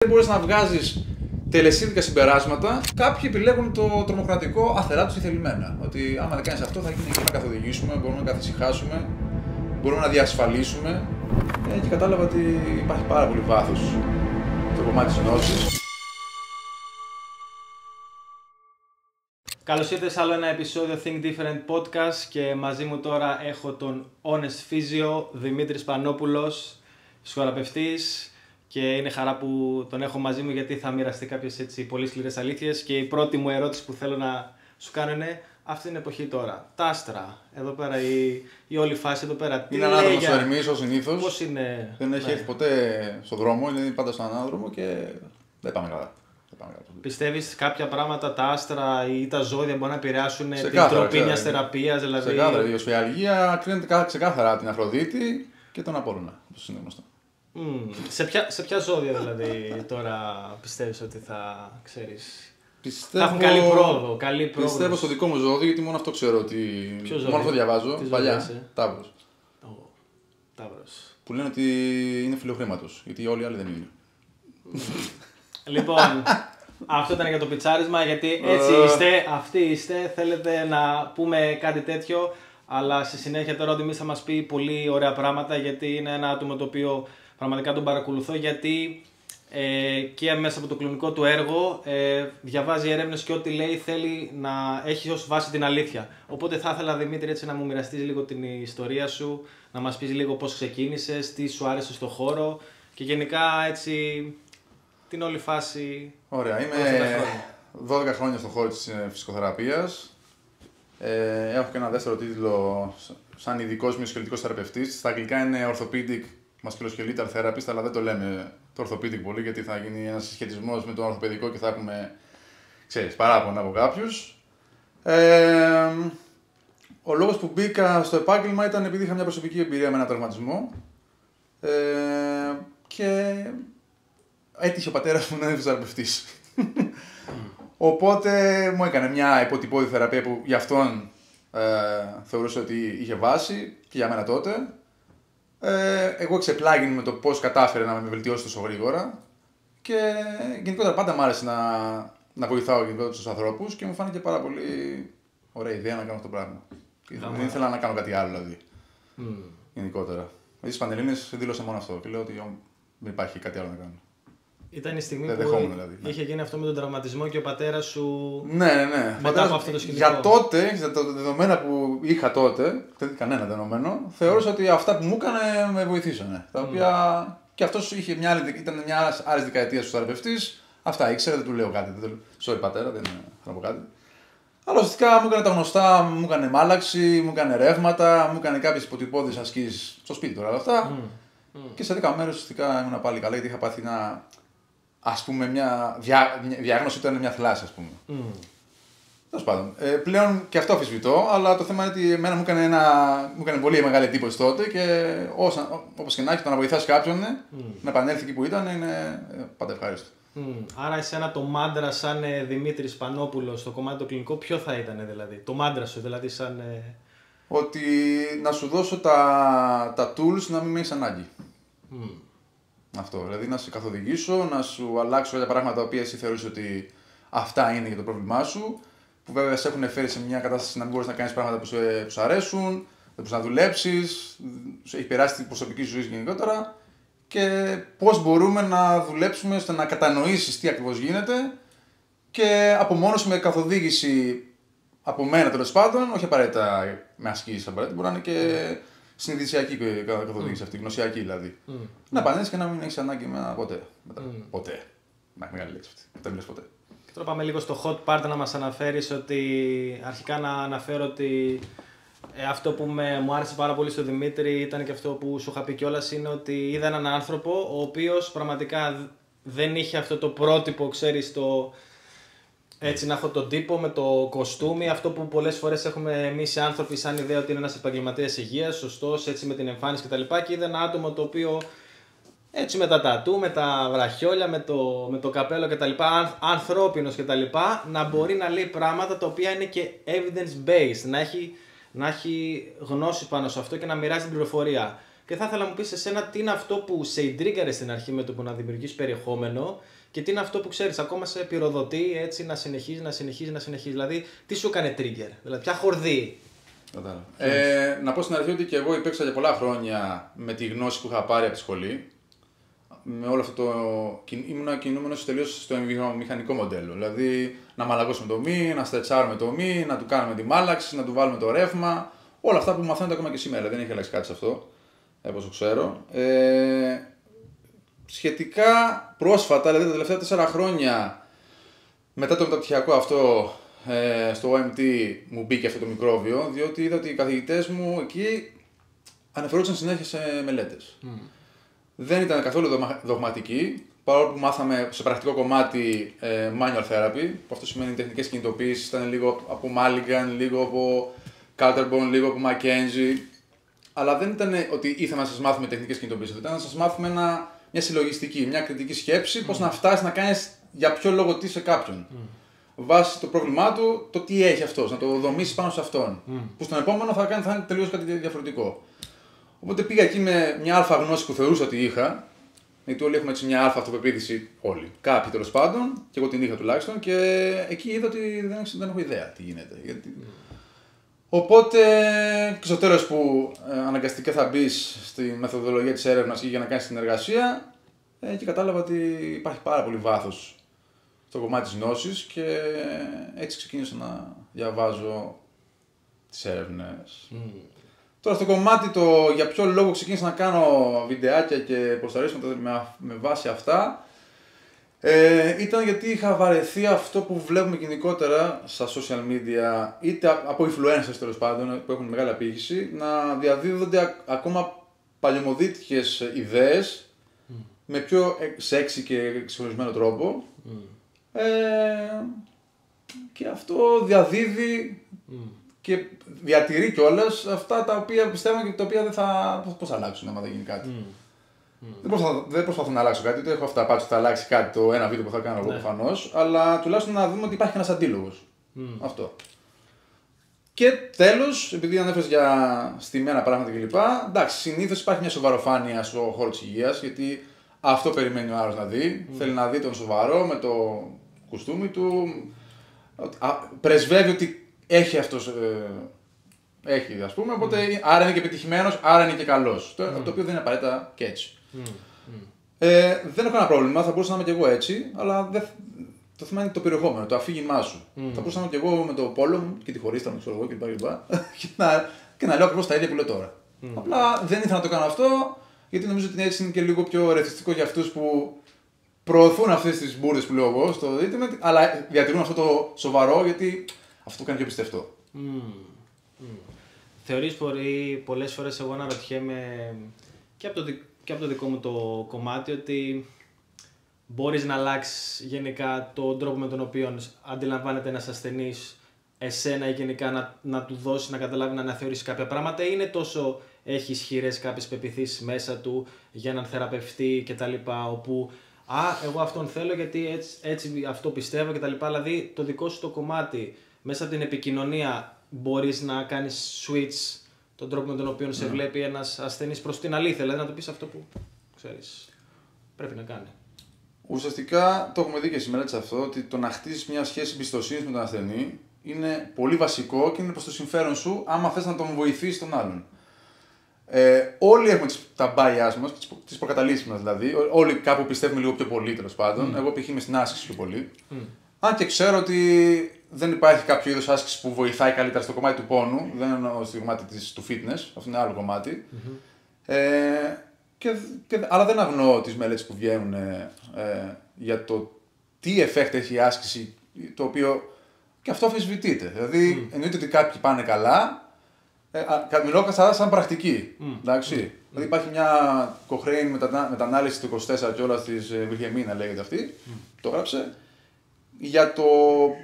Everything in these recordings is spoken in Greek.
Δεν μπορείς να βγάζεις τελεσίδικα συμπεράσματα. Κάποιοι επιλέγουν το τρομοκρατικό αθεράτως ή θελημένα. Ότι άμα δεν κάνεις αυτό, θα γίνει και να καθοδηγήσουμε, μπορούμε να καθησυχάσουμε, μπορούμε να διασφαλίσουμε. Και κατάλαβα ότι υπάρχει πάρα πολύ βάθος στο κομμάτι της γνώσης. Καλώς ήρθες σε άλλο ένα επεισόδιο Think Different Podcast και μαζί μου τώρα έχω τον Honest Physio Δημήτρης Πανόπουλος, φυσικοθεραπευτής, και είναι χαρά που τον έχω μαζί μου γιατί θα μοιραστεί κάποιες έτσι πολύ σκληρές αλήθειες. Και η πρώτη μου ερώτηση που θέλω να σου κάνω είναι αυτή την εποχή τώρα. Τα άστρα, εδώ πέρα η όλη φάση εδώ πέρα. Είναι ανάδρομος ο Ερμής ως συνήθως. Πώς είναι? Δεν έχει έρθει ποτέ στον δρόμο, είναι πάντα στον ανάδρομο και δεν πάμε καλά. Πιστεύεις κάποια πράγματα, τα άστρα ή τα ζώδια μπορεί να επηρεάσουν την τροπή μιας θεραπείας? Δηλαδή... Ξεκάθαρα, η οσφιαλγία κρίνεται ξεκάθαρα την Αφροδίτη και τον Απόλλωνα, όπως είναι γνωστό. Σε ποια ζώδια δηλαδή τώρα πιστεύεις ότι θα ξέρεις? Πιστεύω... Θα έχουν καλή πρόοδο, Πιστεύω στο δικό μου ζώδιο, γιατί μόνο αυτό ξέρω ότι... Μόνο αυτό διαβάζω, παλιά, Ταύρος. Ταύρος. Που λένε ότι είναι φιλοχρήματος, γιατί όλοι οι άλλοι δεν είναι. Λοιπόν, αυτό ήταν για το πιτσάρισμα, γιατί έτσι αυτοί είστε, θέλετε να πούμε κάτι τέτοιο, αλλά στη συνέχεια τώρα ο Δημήτρης θα μας πει πολύ ωραία πράγματα, γιατί είναι ένα άτομο το οποίο πραγματικά τον παρακολουθώ, γιατί και μέσα από το κλινικό του έργο διαβάζει έρευνες και ό,τι λέει θέλει να έχει ως βάση την αλήθεια. Οπότε θα ήθελα, Δημήτρη, έτσι να μου μοιραστείς λίγο την ιστορία σου, να μας πεις λίγο πώς ξεκίνησες, τι σου άρεσε στο χώρο και γενικά έτσι την όλη φάση. Ωραία, είμαι 12 χρόνια στον χώρο της φυσικοθεραπείας. Έχω και ένα δεύτερο τίτλο σαν ειδικός μυοσκελετικός θεραπευτής. Στα αγγλικά είναι Orthopedic Musculoskeletal Therapist, αλλά δεν το λέμε το Orthopedic πολύ, γιατί θα γίνει ένας συσχετισμός με το ορθοπαιδικό και θα έχουμε, ξέρεις, παράπονα από κάποιους. Ο λόγος που μπήκα στο επάγγελμα ήταν επειδή είχα μια προσωπική εμπειρία με ένα τραυματισμό και έτυχε ο πατέρας μου να είναι φυσικοθεραπευτής. Οπότε μου έκανε μια υποτυπώδη θεραπεία που για αυτόν θεωρούσα ότι είχε βάση και για μένα τότε. Εγώ εξεπλάγει με το πώς κατάφερε να με βελτιώσει τόσο γρήγορα και γενικότερα πάντα μου άρεσε να βοηθάω γενικότερα τους ανθρώπους και μου φάνηκε πάρα πολύ ωραία ιδέα να κάνω αυτό το πράγμα. Δεν ήθελα να κάνω κάτι άλλο δηλαδή. Γενικότερα. Δηλαδή στις Πανελλήνιες δήλωσα μόνο αυτό και λέω ότι δεν υπάρχει κάτι άλλο να κάνω. Ήταν η στιγμή που είχε γίνει αυτό με τον τραυματισμό και ο πατέρας σου. Ναι. Μετά από αυτό το σκηνικό. Για τότε, για τα δεδομένα που είχα τότε, δεν είχε κανένα δεδομένο, θεωρούσα ότι αυτά που μου έκανε με βοηθήσανε. Τα οποία και αυτός ήταν μια άλλη δεκαετία του θεραπευτής. Αυτά ήξερε, δεν του λέω κάτι. Sorry πατέρα, δεν θα πω κάτι. Αλλά ουσιαστικά μου έκανε τα γνωστά, μου έκανε μάλαξη, μου έκανε ρεύματα, μου έκανε κάποιες υποτυπώδεις ασκήσεις στο σπίτι τώρα όλα αυτά. Και σε 10 μέρες ουσιαστικά ήμουν πάλι καλά, γιατί είχα πάθει ας πούμε, μια διάγνωση ήταν μια θλάση, ας πούμε. Τέλος πάντων. Πλέον και αυτό αμφισβητώ, αλλά το θέμα είναι ότι εμένα μου έκανε πολύ μεγάλη εντύπωση τότε και όπως και να έχει, το να βοηθάς κάποιον να επανέλθει εκεί που ήταν είναι πάντα ευχάριστο. Άρα, εσένα το μάντρα σαν Δημήτρης Πανόπουλος στο κομμάτι το κλινικό, ποιο θα ήταν δηλαδή? Το μάντρα σου, δηλαδή, σαν. Ότι να σου δώσω τα tools να μην με έχεις ανάγκη. Αυτό, δηλαδή να σε καθοδηγήσω, να σου αλλάξω κάποια πράγματα τα οποία εσύ θεωρείς ότι αυτά είναι για το πρόβλημά σου, που βέβαια σε έχουν φέρει σε μια κατάσταση να μην μπορείς να κάνεις πράγματα που σου αρέσουν, δεν μπορείς να δουλέψεις, σου έχει περάσει την προσωπική σου ζωή γενικότερα και πώς μπορούμε να δουλέψουμε ώστε να κατανοήσεις τι ακριβώς γίνεται και από μόνος με καθοδήγηση από μένα τέλος πάντων, όχι απαραίτητα με ασκήσεις απαραίτητα, μπορεί να είναι και συνειδησιακή καθοδήγηση αυτή, γνωσιακή δηλαδή. Να επανέλθεις και να μην έχεις ανάγκη με ποτέ. Ποτέ. Να μεγάλη λέξη αυτή. Δεν μιλάς ποτέ. Και τώρα πάμε λίγο στο hot part να μας αναφέρεις ότι αρχικά να αναφέρω ότι αυτό που μου άρεσε πάρα πολύ στο Δημήτρη ήταν και αυτό που σου είχα πει κιόλας, είναι ότι είδα έναν άνθρωπο ο οποίος πραγματικά δεν είχε αυτό το πρότυπο, ξέρεις, έτσι να έχω τον τύπο με το κοστούμι, αυτό που πολλές φορές έχουμε εμείς οι άνθρωποι σαν ιδέα ότι είναι ένας επαγγελματίας υγείας, σωστός, έτσι με την εμφάνιση κτλ. Και είδα ένα άτομο το οποίο έτσι με τα τατού, με τα βραχιόλια, με το καπέλο κτλ. Ανθρώπινος κτλ. Να μπορεί να λέει πράγματα τα οποία είναι και evidence based, να έχει γνώση πάνω σε αυτό και να μοιράζει την πληροφορία. Και θα ήθελα να μου πεις εσένα τι είναι αυτό που σε ιντρίγκαρε στην αρχή με το που να δημιουργείς περιεχόμενο και τι είναι αυτό που ξέρεις, ακόμα σε πυροδοτεί έτσι να συνεχίζει. Δηλαδή, τι σου έκανε trigger, δηλαδή, ποια χορδή. Να πω στην αρχή ότι και εγώ υπήρξα για πολλά χρόνια με τη γνώση που είχα πάρει από τη σχολή. Με όλο αυτό το. Ήμουν κινούμενος τελείως στο μηχανικό μοντέλο. Δηλαδή να μαλακώσουμε το μη, να στρετσάρουμε το μη, να του κάνουμε τη μάλαξη, να του βάλουμε το ρεύμα. Όλα αυτά που μαθαίνετε ακόμα και σήμερα. Δεν έχει αλλάξει κάτι σε αυτό, όπως ξέρω. Σχετικά πρόσφατα, δηλαδή τα τελευταία 4 χρόνια, μετά το μεταπτυχιακό αυτό στο OMT μου μπήκε αυτό το μικρόβιο, διότι είδα ότι οι καθηγητές μου εκεί αναφερόντουσαν συνέχεια σε μελέτες. Δεν ήταν καθόλου δογματικοί, παρόλο που μάθαμε σε πρακτικό κομμάτι manual therapy, που αυτό σημαίνει τεχνικές κινητοποίησεις, ήταν λίγο από Mulligan, λίγο από Catterborn, λίγο από McKenzie, αλλά δεν ήταν ότι ήθελα να σας μάθουμε τεχνικές κινητοποίησεις, ήταν να σας μάθουμε μια συλλογιστική, μια κριτική σκέψη, πώς να φτάσεις να κάνεις για ποιο λόγο τι σε κάποιον. Βάσει το πρόβλημά του, το τι έχει αυτός, να το δομήσεις πάνω σε αυτόν. Που στον επόμενο θα είναι τελείως κάτι διαφορετικό. Οπότε πήγα εκεί με μια αλφα γνώση που θεωρούσα ότι είχα, γιατί όλοι έχουμε έτσι μια αλφα αυτοπεποίθηση, όλοι. Κάποιοι τέλος πάντων, και εγώ την είχα τουλάχιστον, και εκεί είδα ότι δεν έχω ιδέα τι γίνεται. Οπότε, και στο τέλος που αναγκαστικά θα μπεις στη μεθοδολογία της έρευνας για να κάνεις συνεργασία, και κατάλαβα ότι υπάρχει πάρα πολύ βάθος στο κομμάτι της γνώσης και έτσι ξεκίνησα να διαβάζω τις έρευνες. Τώρα στο κομμάτι το για ποιο λόγο ξεκίνησα να κάνω βιντεάκια και ποσταρίσματα με βάση αυτά, ήταν γιατί είχα βαρεθεί αυτό που βλέπουμε γενικότερα στα social media, είτε από influencers τέλος πάντων που έχουν μεγάλη απήχηση, να διαδίδονται ακόμα παλαιομοδίτικες ιδέες με πιο σεξι και εξυγχρονισμένο τρόπο. Και αυτό διαδίδει και διατηρεί κιόλας αυτά τα οποία πιστεύω και τα οποία δεν θα. Πώς θα αλλάξουν άμα δεν γίνει κάτι. Δεν προσπαθώ να αλλάξω κάτι, ούτε έχω αυτά πάτσο θα αλλάξει κάτι το ένα βίντεο που θα κάνω εγώ προφανώς, αλλά τουλάχιστον να δούμε ότι υπάρχει ένας αντίλογος. Αυτό. Και τέλος, επειδή ανέφερες για στημένα πράγματα κλπ. Εντάξει, συνήθως υπάρχει μια σοβαροφάνεια στο χώρο της υγείας, γιατί αυτό περιμένει ο άλλος να δει. Θέλει να δει τον σοβαρό με το κουστούμι του. Πρεσβεύει ότι έχει αυτός. Έχει, ας πούμε, οπότε άρα είναι και πετυχημένος, άρα είναι και καλός. Το οποίο δεν είναι απαραίτητα και έτσι. Δεν έχω κανένα πρόβλημα, θα μπορούσα να είμαι και εγώ έτσι, αλλά το θέμα είναι το περιεχόμενο, το αφήγημά σου. Θα μπορούσα να είμαι και εγώ με το πόλο μου και τη χωρίστα μου, ξέρω εγώ κλπ. Και να λέω ακριβώς τα ίδια που λέω τώρα. Απλά δεν ήθελα να το κάνω αυτό, γιατί νομίζω ότι έτσι είναι και λίγο πιο ρεθιστικό για αυτούς που προωθούν αυτές τις μπουρδες που λέω εγώ στο ίντερνετ, αλλά διατηρούν αυτό το σοβαρό, γιατί αυτό κάνει πιο πιστευτό. Θεωρείς πολλές φορές εγώ αναρωτιέμαι και από το δικό μου το κομμάτι ότι μπορείς να αλλάξεις γενικά τον τρόπο με τον οποίο αντιλαμβάνεται ένας ασθενής εσένα ή γενικά να του δώσει να καταλάβει να αναθεωρήσει κάποια πράγματα, ή είναι τόσο έχει ισχυρές κάποιες πεποιθήσεις μέσα του για έναν θεραπευτή κτλ. Όπου εγώ αυτόν θέλω γιατί έτσι αυτό πιστεύω κτλ. Δηλαδή το δικό σου το κομμάτι μέσα από την επικοινωνία μπορείς να κάνεις switch τον τρόπο με τον οποίο σε βλέπει ένας ασθενής προς την αλήθεια, δηλαδή να του πεις αυτό που ξέρεις πρέπει να κάνει. Ουσιαστικά το έχουμε δει και σήμερα αυτό, ότι το να χτίσεις μια σχέση εμπιστοσύνης με τον ασθενή είναι πολύ βασικό και είναι προς το συμφέρον σου άμα θες να τον βοηθήσεις τον άλλον. Όλοι έχουμε τα bias μας, τις προκαταλήψεις μας δηλαδή. Όλοι κάπου πιστεύουμε λίγο πιο πολύ τέλος πάντων. Εγώ π.χ. είμαι στην άσκηση πιο πολύ. Αν και ξέρω ότι δεν υπάρχει κάποιο είδος άσκηση που βοηθάει καλύτερα στο κομμάτι του πόνου, δεν εννοώ στο κομμάτι του fitness, αυτό είναι άλλο κομμάτι. Αλλά δεν αγνοώ τις μελέτες που βγαίνουν για το τι effect έχει η άσκηση, το οποίο και αυτό αμφισβητείται. Δηλαδή εννοείται ότι κάποιοι πάνε καλά. Μιλώ σαν πρακτική. Δηλαδή υπάρχει μια Cochrane μετανάλυση του 24 και όλα της Βιλχεμίνα λέγεται αυτή, το έγραψε, για το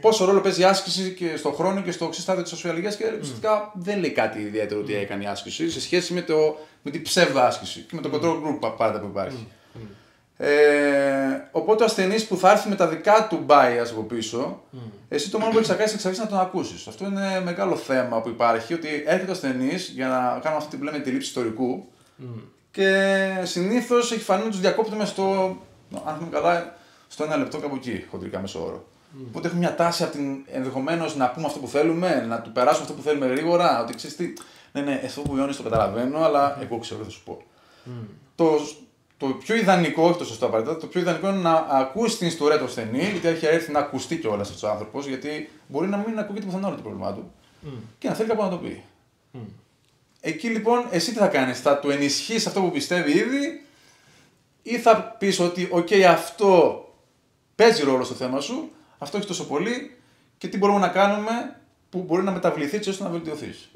πόσο ρόλο παίζει η άσκηση και στον χρόνο και στο στάδιο της σοσιαλικής, και ουσιαστικά δεν λέει κάτι ιδιαίτερο ότι έκανε η άσκηση σε σχέση με την ψεύδο άσκηση και με το control group πάντα που υπάρχει. Οπότε ο ασθενής που θα έρθει με τα δικά του bias από πίσω, εσύ το μόνο που έχεις να κάνεις είναι να τον ακούσεις. Αυτό είναι μεγάλο θέμα που υπάρχει, ότι έρχεται ο ασθενής για να κάνουμε αυτή που λέμε τη λήψη ιστορικού Και συνήθως έχει φανεί να τους διακόπτουμε στο, αν θυμάμαι καλά, στο 1 λεπτό κάπου εκεί, χοντρικά μέσο όρο. Οπότε έχουμε μια τάση ενδεχομένως να πούμε αυτό που θέλουμε, να του περάσουμε αυτό που θέλουμε γρήγορα. Ότι ξέρεις τι, ναι, αυτό που βιώνεις το καταλαβαίνω, αλλά εγώ ξέρω τι θα σου πω. Το πιο ιδανικό, όχι το σωστό απαραίτητα, το πιο ιδανικό είναι να ακούσει την ιστορία του ασθενή, γιατί έχει έρθει να ακουστεί κιόλας αυτός ο άνθρωπος, γιατί μπορεί να μην ακούγεται πουθενά όλο το πρόβλημά του και να θέλει κάπου να το πει. Εκεί λοιπόν, εσύ τι θα κάνεις, θα του ενισχύσεις αυτό που πιστεύει ήδη, ή θα πεις ότι, OK, αυτό παίζει ρόλο στο θέμα σου, αυτό έχει τόσο πολύ και τι μπορούμε να κάνουμε που μπορεί να μεταβληθεί έτσι ώστε να βελτιωθείς.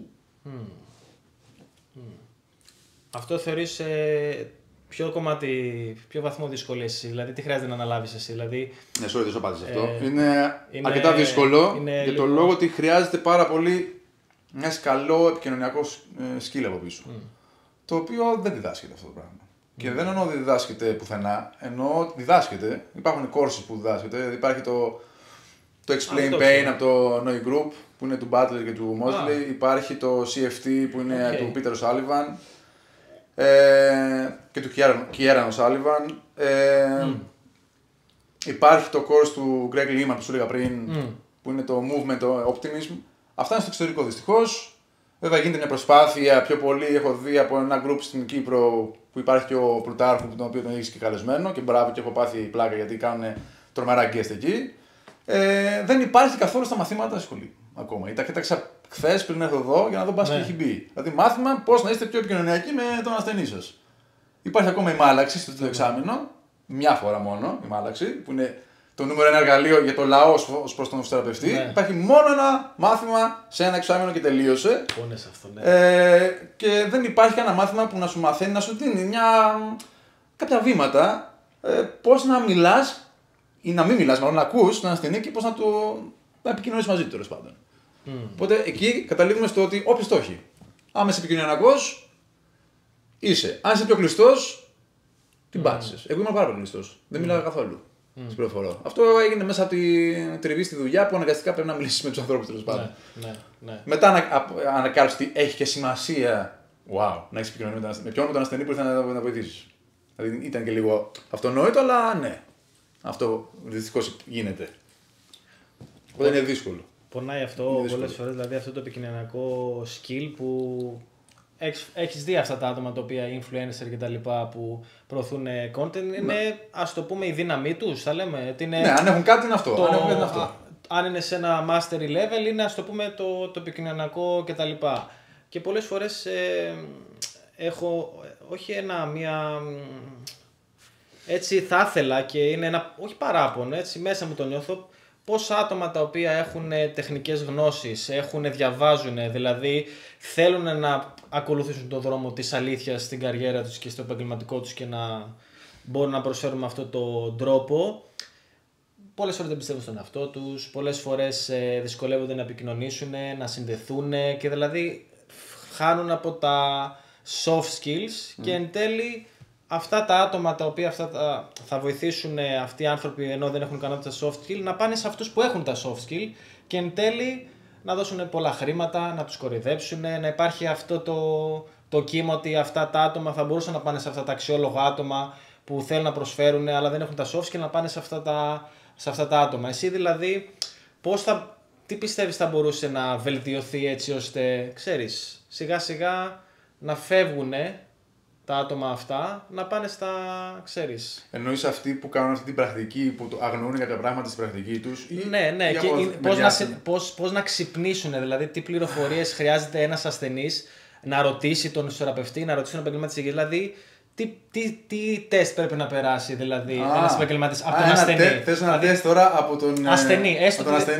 Αυτό θεωρείς ποιο βαθμό δυσκολίας εσύ, δηλαδή τι χρειάζεται να αναλάβεις εσύ, δηλαδή... Ναι, sorry, δεν σου απάντησα αυτό. Είναι αρκετά δύσκολο για τον λόγο ότι χρειάζεται πάρα πολύ ένα καλό επικοινωνιακό skill από πίσω. Το οποίο δεν διδάσκεται αυτό το πράγμα. Και δεν εννοώ ότι διδάσκεται πουθενά, εννοώ ότι διδάσκεται. Υπάρχουν courses που διδάσκεται. Υπάρχει το Explain Pain από το Noi Group που είναι του Butler και του Mosley. Υπάρχει το CFT που είναι του Peter O'Sullivan και του Kieran O'Sullivan. Υπάρχει το course του Greg Lehman που σου έλεγα πριν που είναι το Movement Optimism. Αυτά είναι στο εξωτερικό δυστυχώς. Βέβαια γίνεται μια προσπάθεια, πιο πολύ έχω δει από ένα group στην Κύπρο που υπάρχει και ο Πλουτάρχου, τον οποίο τον έχεις και καλεσμένο και μπράβο και έχω πάθει πλάκα γιατί κάνουν τρομερά guest εκεί. Δεν υπάρχει καθόλου στα μαθήματα στη σχολή ακόμα. Τα κοίταξα χθες πριν έρθω εδώ για να δω μπας και έχει μπει. Δηλαδή μάθημα πώς να είστε πιο επικοινωνιακοί με τον ασθενή σας. Υπάρχει ακόμα η μάλαξη στο εξάμηνο, μια φορά μόνο η μάλαξη, που είναι το νούμερο ένα εργαλείο για το λαό ως προς τον φυσιοθεραπευτή. Υπάρχει μόνο ένα μάθημα σε ένα εξάμηνο και τελείωσε. Πόνες αυτό, ναι. Και δεν υπάρχει ένα μάθημα που να σου μαθαίνει, να σου δίνει κάποια βήματα πώς να μιλάς ή να μην μιλάς, μάλλον να ακούς τον ασθενή και πώς να επικοινωνείς μαζί του τέλος πάντων. Οπότε εκεί καταλήγουμε στο ότι όποιος το έχει. Αν είσαι επικοινωνιακός, είσαι. Αν είσαι πιο κλειστός, την πάτησες. Εγώ είμαι πάρα πολύ κλειστός. Δεν μιλάω καθόλου. Στην πληροφορώ. Αυτό έγινε μέσα από τη τριβή στη δουλειά που αναγκαστικά πρέπει να μιλήσεις με τους ανθρώπους τέλος πάντων. Ναι. Μετά ανακάλυψε ότι έχει και σημασία να έχεις επικοινωνία με ποιον, με τον ασθενή που ήρθε να βοηθήσεις. Δηλαδή ήταν και λίγο αυτονόητο, αλλά ναι. Αυτό δυστυχώς γίνεται. Οπότε είναι δύσκολο. Πονάει αυτό πολλές φορές, δηλαδή αυτό το επικοινωνιακό skill που έχεις δει αυτά τα άτομα τα οποία influencer και τα λοιπά που προωθούν content, είναι ας το πούμε η δύναμή τους, θα λέμε. Ναι, αν έχουν κάτι είναι αυτό. Αν είναι σε ένα mastery level είναι ας το πούμε το επικοινωνιακό και τα λοιπά. Και πολλές φορές έχω έτσι θα ήθελα και είναι ένα όχι παράπονο, έτσι μέσα μου το νιώθω, πόσα άτομα τα οποία έχουν τεχνικές γνώσεις, διαβάζουν, δηλαδή θέλουν να ακολουθήσουν τον δρόμο της αλήθειας στην καριέρα τους και στο επαγγελματικό τους και να μπορούν να προσφέρουν με αυτόν τον τρόπο. Πολλές φορές δεν πιστεύουν στον εαυτό τους, πολλές φορές δυσκολεύονται να επικοινωνήσουν, να συνδεθούν και δηλαδή χάνουν από τα soft skills και εν τέλει αυτά τα άτομα τα οποία θα βοηθήσουν αυτοί οι άνθρωποι ενώ δεν έχουν ικανότητα soft skill να πάνε σε αυτούς που έχουν τα soft skill και εν τέλει να δώσουν πολλά χρήματα, να τους κοροϊδέψουν, να υπάρχει αυτό το κύμα ότι αυτά τα άτομα θα μπορούσαν να πάνε σε αυτά τα αξιόλογα άτομα που θέλουν να προσφέρουν αλλά δεν έχουν τα soft skill να πάνε σε αυτά τα άτομα. Εσύ δηλαδή τι πιστεύεις θα μπορούσε να βελτιωθεί έτσι ώστε ξέρεις σιγά σιγά να φεύγουν τα άτομα αυτά να πάνε στα, ξέρεις. Εννοείς αυτοί που κάνουν αυτή την πρακτική, που αγνοούν κάποια πράγματα στην πρακτική τους. Ναι, και πώς να ξυπνήσουν, δηλαδή τι πληροφορίες χρειάζεται ένας ασθενής να ρωτήσει τον φυσιοθεραπευτή, να ρωτήσει τον επαγγελματία της υγείας, δηλαδή τι τεστ πρέπει να περάσει δηλαδή ένας επαγγελματίας από τον ασθενή. Θες ένα τεστ τώρα από τον ασθενή.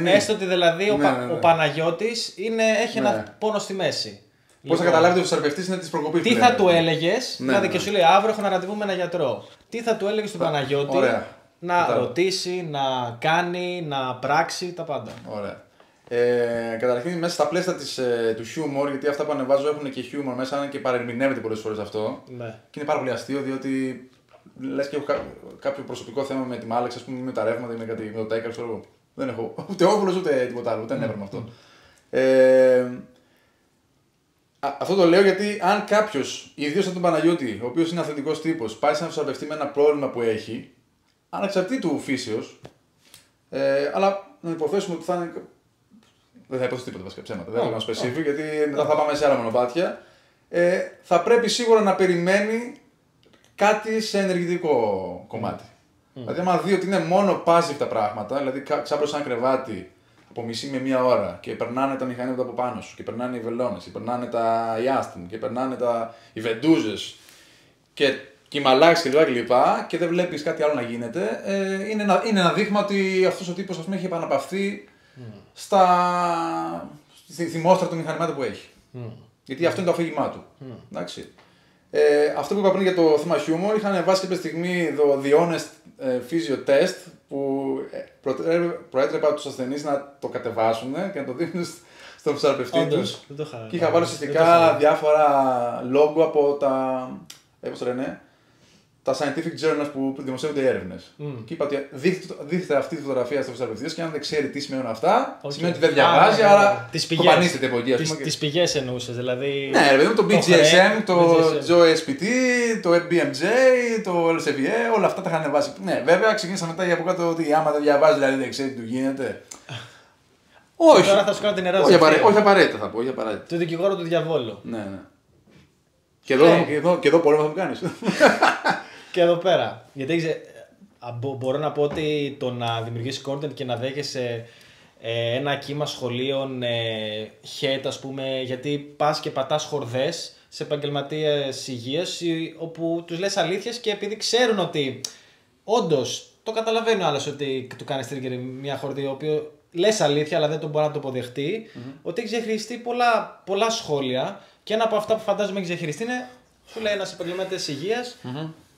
Έστω ότι δηλαδή ο Παναγιώτης έχει ένα πόνο στη μέση. Πώς θα καταλάβει ότι ο φυσιοθεραπευτής είναι της προκοπής. Τι θα του έλεγες, δηλαδή και σου λέει αύριο έχω ένα ραντεβού με έναν γιατρό. Τι θα του έλεγες στον Παναγιώτη να ρωτήσει, να κάνει, να πράξει, τα πάντα. Ωραία. Καταρχήν μέσα στα πλαίσια του χιούμορ, γιατί αυτά που ανεβάζω έχουν και χιούμορ μέσα και παρερμηνεύεται πολλές φορές αυτό. Ναι. Και είναι πάρα πολύ αστείο διότι λες και έχω κάποιο προσωπικό θέμα με τη μάλαξη, ας πούμε με τα ρεύματα ή με το τέκα, ξέρω εγώ. Δεν έχω ούτε όβουλος ούτε τίποτα άλλο, ούτε νεύρα με αυτό. Αυτό το λέω γιατί αν κάποιο, ιδίως σαν τον Παναγιώτη, ο οποίος είναι αθλητικός τύπος, πάει σε ένα φυσιοθεραπευτή με ένα πρόβλημα που έχει, ανεξαρτήτου φύσεως, αλλά να υποθέσουμε ότι θα είναι. Δεν θα υποθέσει τίποτα βασικά ψέματα. Δεν θα είμαι specific, γιατί μετά θα πάμε σε άλλα μονοπάτια. Θα πρέπει σίγουρα να περιμένει κάτι σε ενεργητικό κομμάτι. Δηλαδή, άμα δει ότι είναι μόνο passive τα πράγματα, δηλαδή ξάπλωσε ένα κρεβάτι από μισή με μία ώρα και περνάνε τα μηχανήματα από πάνω σου, και περνάνε οι βελόνες, και περνάνε οι άστιμοι, και περνάνε οι βεντούζες και οι μαλάξεις κλπ. Και δεν βλέπεις κάτι άλλο να γίνεται, είναι ένα δείγμα ότι αυτός ο τύπος έχει επαναπαυθεί στη μόστρα των μηχανημάτων που έχει. Γιατί αυτό είναι το αφήγημά του. Εντάξει. Αυτό που είπα πριν για το θέμα χιούμορ, είχαν βάσει κάποια στιγμή το The Honest Physio Test που προέτρεπα τους ασθενείς να το κατεβάσουν και να το δείχνουν στον φυσιοθεραπευτή τους. Και είχα βάλει ουσιαστικά διάφορα λόγω από τα scientific journals που δημοσιεύονται οι έρευνες. Και είπα ότι δείχτε αυτή τη φωτογραφία στο φυσιοθεραπευτή και αν δεν ξέρει τι σημαίνουν αυτά, σημαίνει ότι δεν διαβάζει, άρα κοπανίστε από εκεί. Τις πηγές εννοούσες, δηλαδή. Ναι, δηλαδή το BGSM, το JoSPT, το BMJ, το Elsevier, όλα αυτά τα είχαν βάσει. Ναι, βέβαια ξεκίνησαν μετά από κάτω ότι άμα δεν διαβάζει, δηλαδή δεν ξέρει τι του γίνεται. Όχι. Τώρα θα σου κάνω την ερώτηση. Όχι απαραίτητα θα πω. Το δικηγόρο του διαβόλου. Ναι. Και εδώ πόλεμο θα μου κάνεις. Και εδώ πέρα. Γιατί μπορώ να πω ότι το να δημιουργήσει content και να δέχεσαι ένα κύμα σχολείων hate, ας πούμε, γιατί πας και πατάς χορδές σε επαγγελματίες υγείας όπου τους λες αλήθειες και επειδή ξέρουν ότι όντως το καταλαβαίνει ο άλλος ότι του κάνει trigger μια χορδή, ο οποίο λες αλήθεια αλλά δεν τον μπορεί να το αποδεχτεί, ότι έχει διαχειριστεί πολλά σχόλια και ένα από αυτά που φαντάζομαι έχει διαχειριστεί είναι, σου λέει ένας επαγγελματίας υγείας.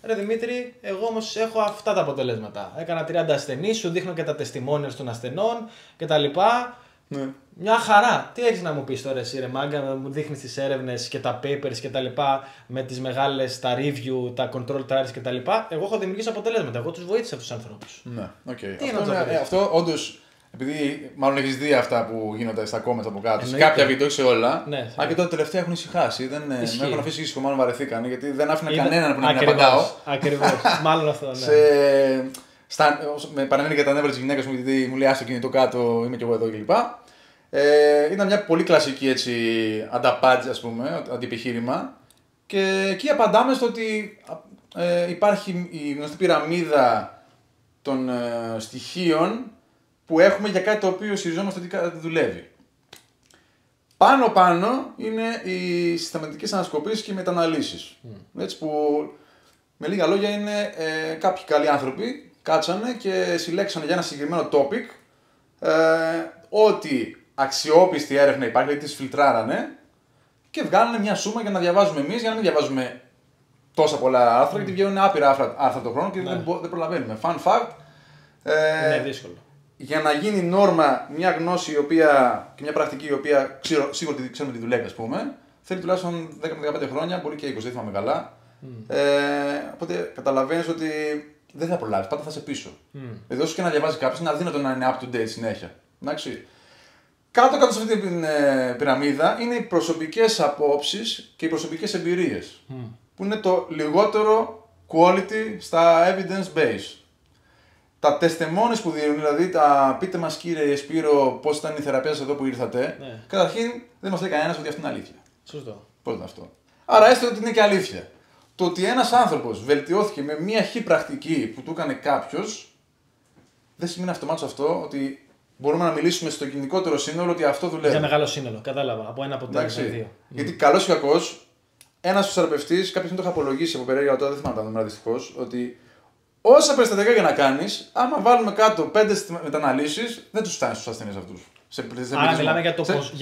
Ρε Δημήτρη, εγώ όμως έχω αυτά τα αποτελέσματα. Έκανα 30 ασθενείς, σου δείχνω και τα testimonials των ασθενών κτλ. Ναι. Μια χαρά. Τι έχεις να μου πεις τώρα εσύ ρε μάγκα, μου δείχνεις τις έρευνες και τα papers κτλ. Με τις μεγάλες, τα review, τα control trials κτλ. Εγώ έχω δημιουργήσει αποτελέσματα. Εγώ τους βοήθησα αυτούς τους ανθρώπους. Ναι, okay. Αυτό όντως, επειδή μάλλον έχεις δει αυτά που γίνονται στα comments από κάτω, σε κάποια βίντεο, όχι σε όλα. Ναι, και τώρα τελευταία έχουν ησυχάσει. Με έχουν αφήσει ήσυχο, μάλλον βαρεθήκανε γιατί δεν άφηνα κανέναν που να μην απαντάω. Ακριβώς. Μάλλον αυτό. Ναι. Με παραμένει και τα νεύρα της γυναίκας μου, γιατί μου λέει άστο κινητό κάτω, είμαι κι εγώ εδώ κλπ. Ήταν μια πολύ κλασική έτσι, ανταπάντζ, ας πούμε, αντιεπιχείρημα. Και εκεί απαντάμε στο ότι υπάρχει η γνωστή πυραμίδα των στοιχείων που έχουμε για κάτι το οποίο ισχυριζόμαστε ότι κάτι δουλεύει. Πάνω είναι οι συστηματικές ανασκοπήσεις και οι μεταναλύσεις. Έτσι που με λίγα λόγια είναι κάποιοι καλοί άνθρωποι κάτσανε και συλλέξανε για ένα συγκεκριμένο topic ότι αξιόπιστη έρευνα υπάρχει, δηλαδή τις φιλτράρανε και βγάλανε μια σούμα για να διαβάζουμε εμείς, για να μην διαβάζουμε τόσα πολλά άρθρα, γιατί βγαίνουν άπειρα άρθρα το χρόνο και δεν προλαβαίνουμε. Fun fact. Είναι δύσκολο. Για να γίνει νόρμα μια γνώση και μια πρακτική η οποία σίγουρα ξέρουμε τη δουλεύει, ας πούμε, θέλει τουλάχιστον 10 με 15 χρόνια, μπορεί και 20, δεν θυμάμαι καλά. Οπότε καταλαβαίνεις ότι δεν θα προλάβεις, πάντα θα είσαι πίσω. Δηλαδή, όσο και να διαβάζει κάποιος, είναι αδύνατο να είναι up to date συνέχεια. Εντάξει. Κάτω σε αυτή την πυραμίδα είναι οι προσωπικές απόψεις και οι προσωπικές εμπειρίες. Που είναι το λιγότερο quality στα evidence base. Τα testimonies που δίνουν, δηλαδή τα πείτε μας κύριε Σπύρο πώς ήταν η θεραπεία σας εδώ που ήρθατε, καταρχήν δεν μας λέει κανένας ότι αυτό είναι αλήθεια. Σωστό. Πώς είναι αυτό. Άρα έστω ότι είναι και αλήθεια. Το ότι ένας άνθρωπος βελτιώθηκε με μία χι πρακτική που του έκανε κάποιος, δεν σημαίνει αυτομάτως αυτό ότι μπορούμε να μιλήσουμε στο γενικότερο σύνολο ότι αυτό δουλεύει. Για μεγάλο σύνολο, κατάλαβα. Από ένα αποτέλεσμα ή δύο. Γιατί καλός ή κακός, ένας φυσιοθεραπευτής, κάποιος το είχα απολογίσει από περίεργα τώρα, δεν θυμάμαι τα νούμερα δυστυχώς, ότι όσα περιστατικά και να κάνεις, άμα βάλουμε κάτω 5 μεταναλύσεις, δεν τους φτάνει στους ασθενείς αυτούς. Άρα μιλάμε για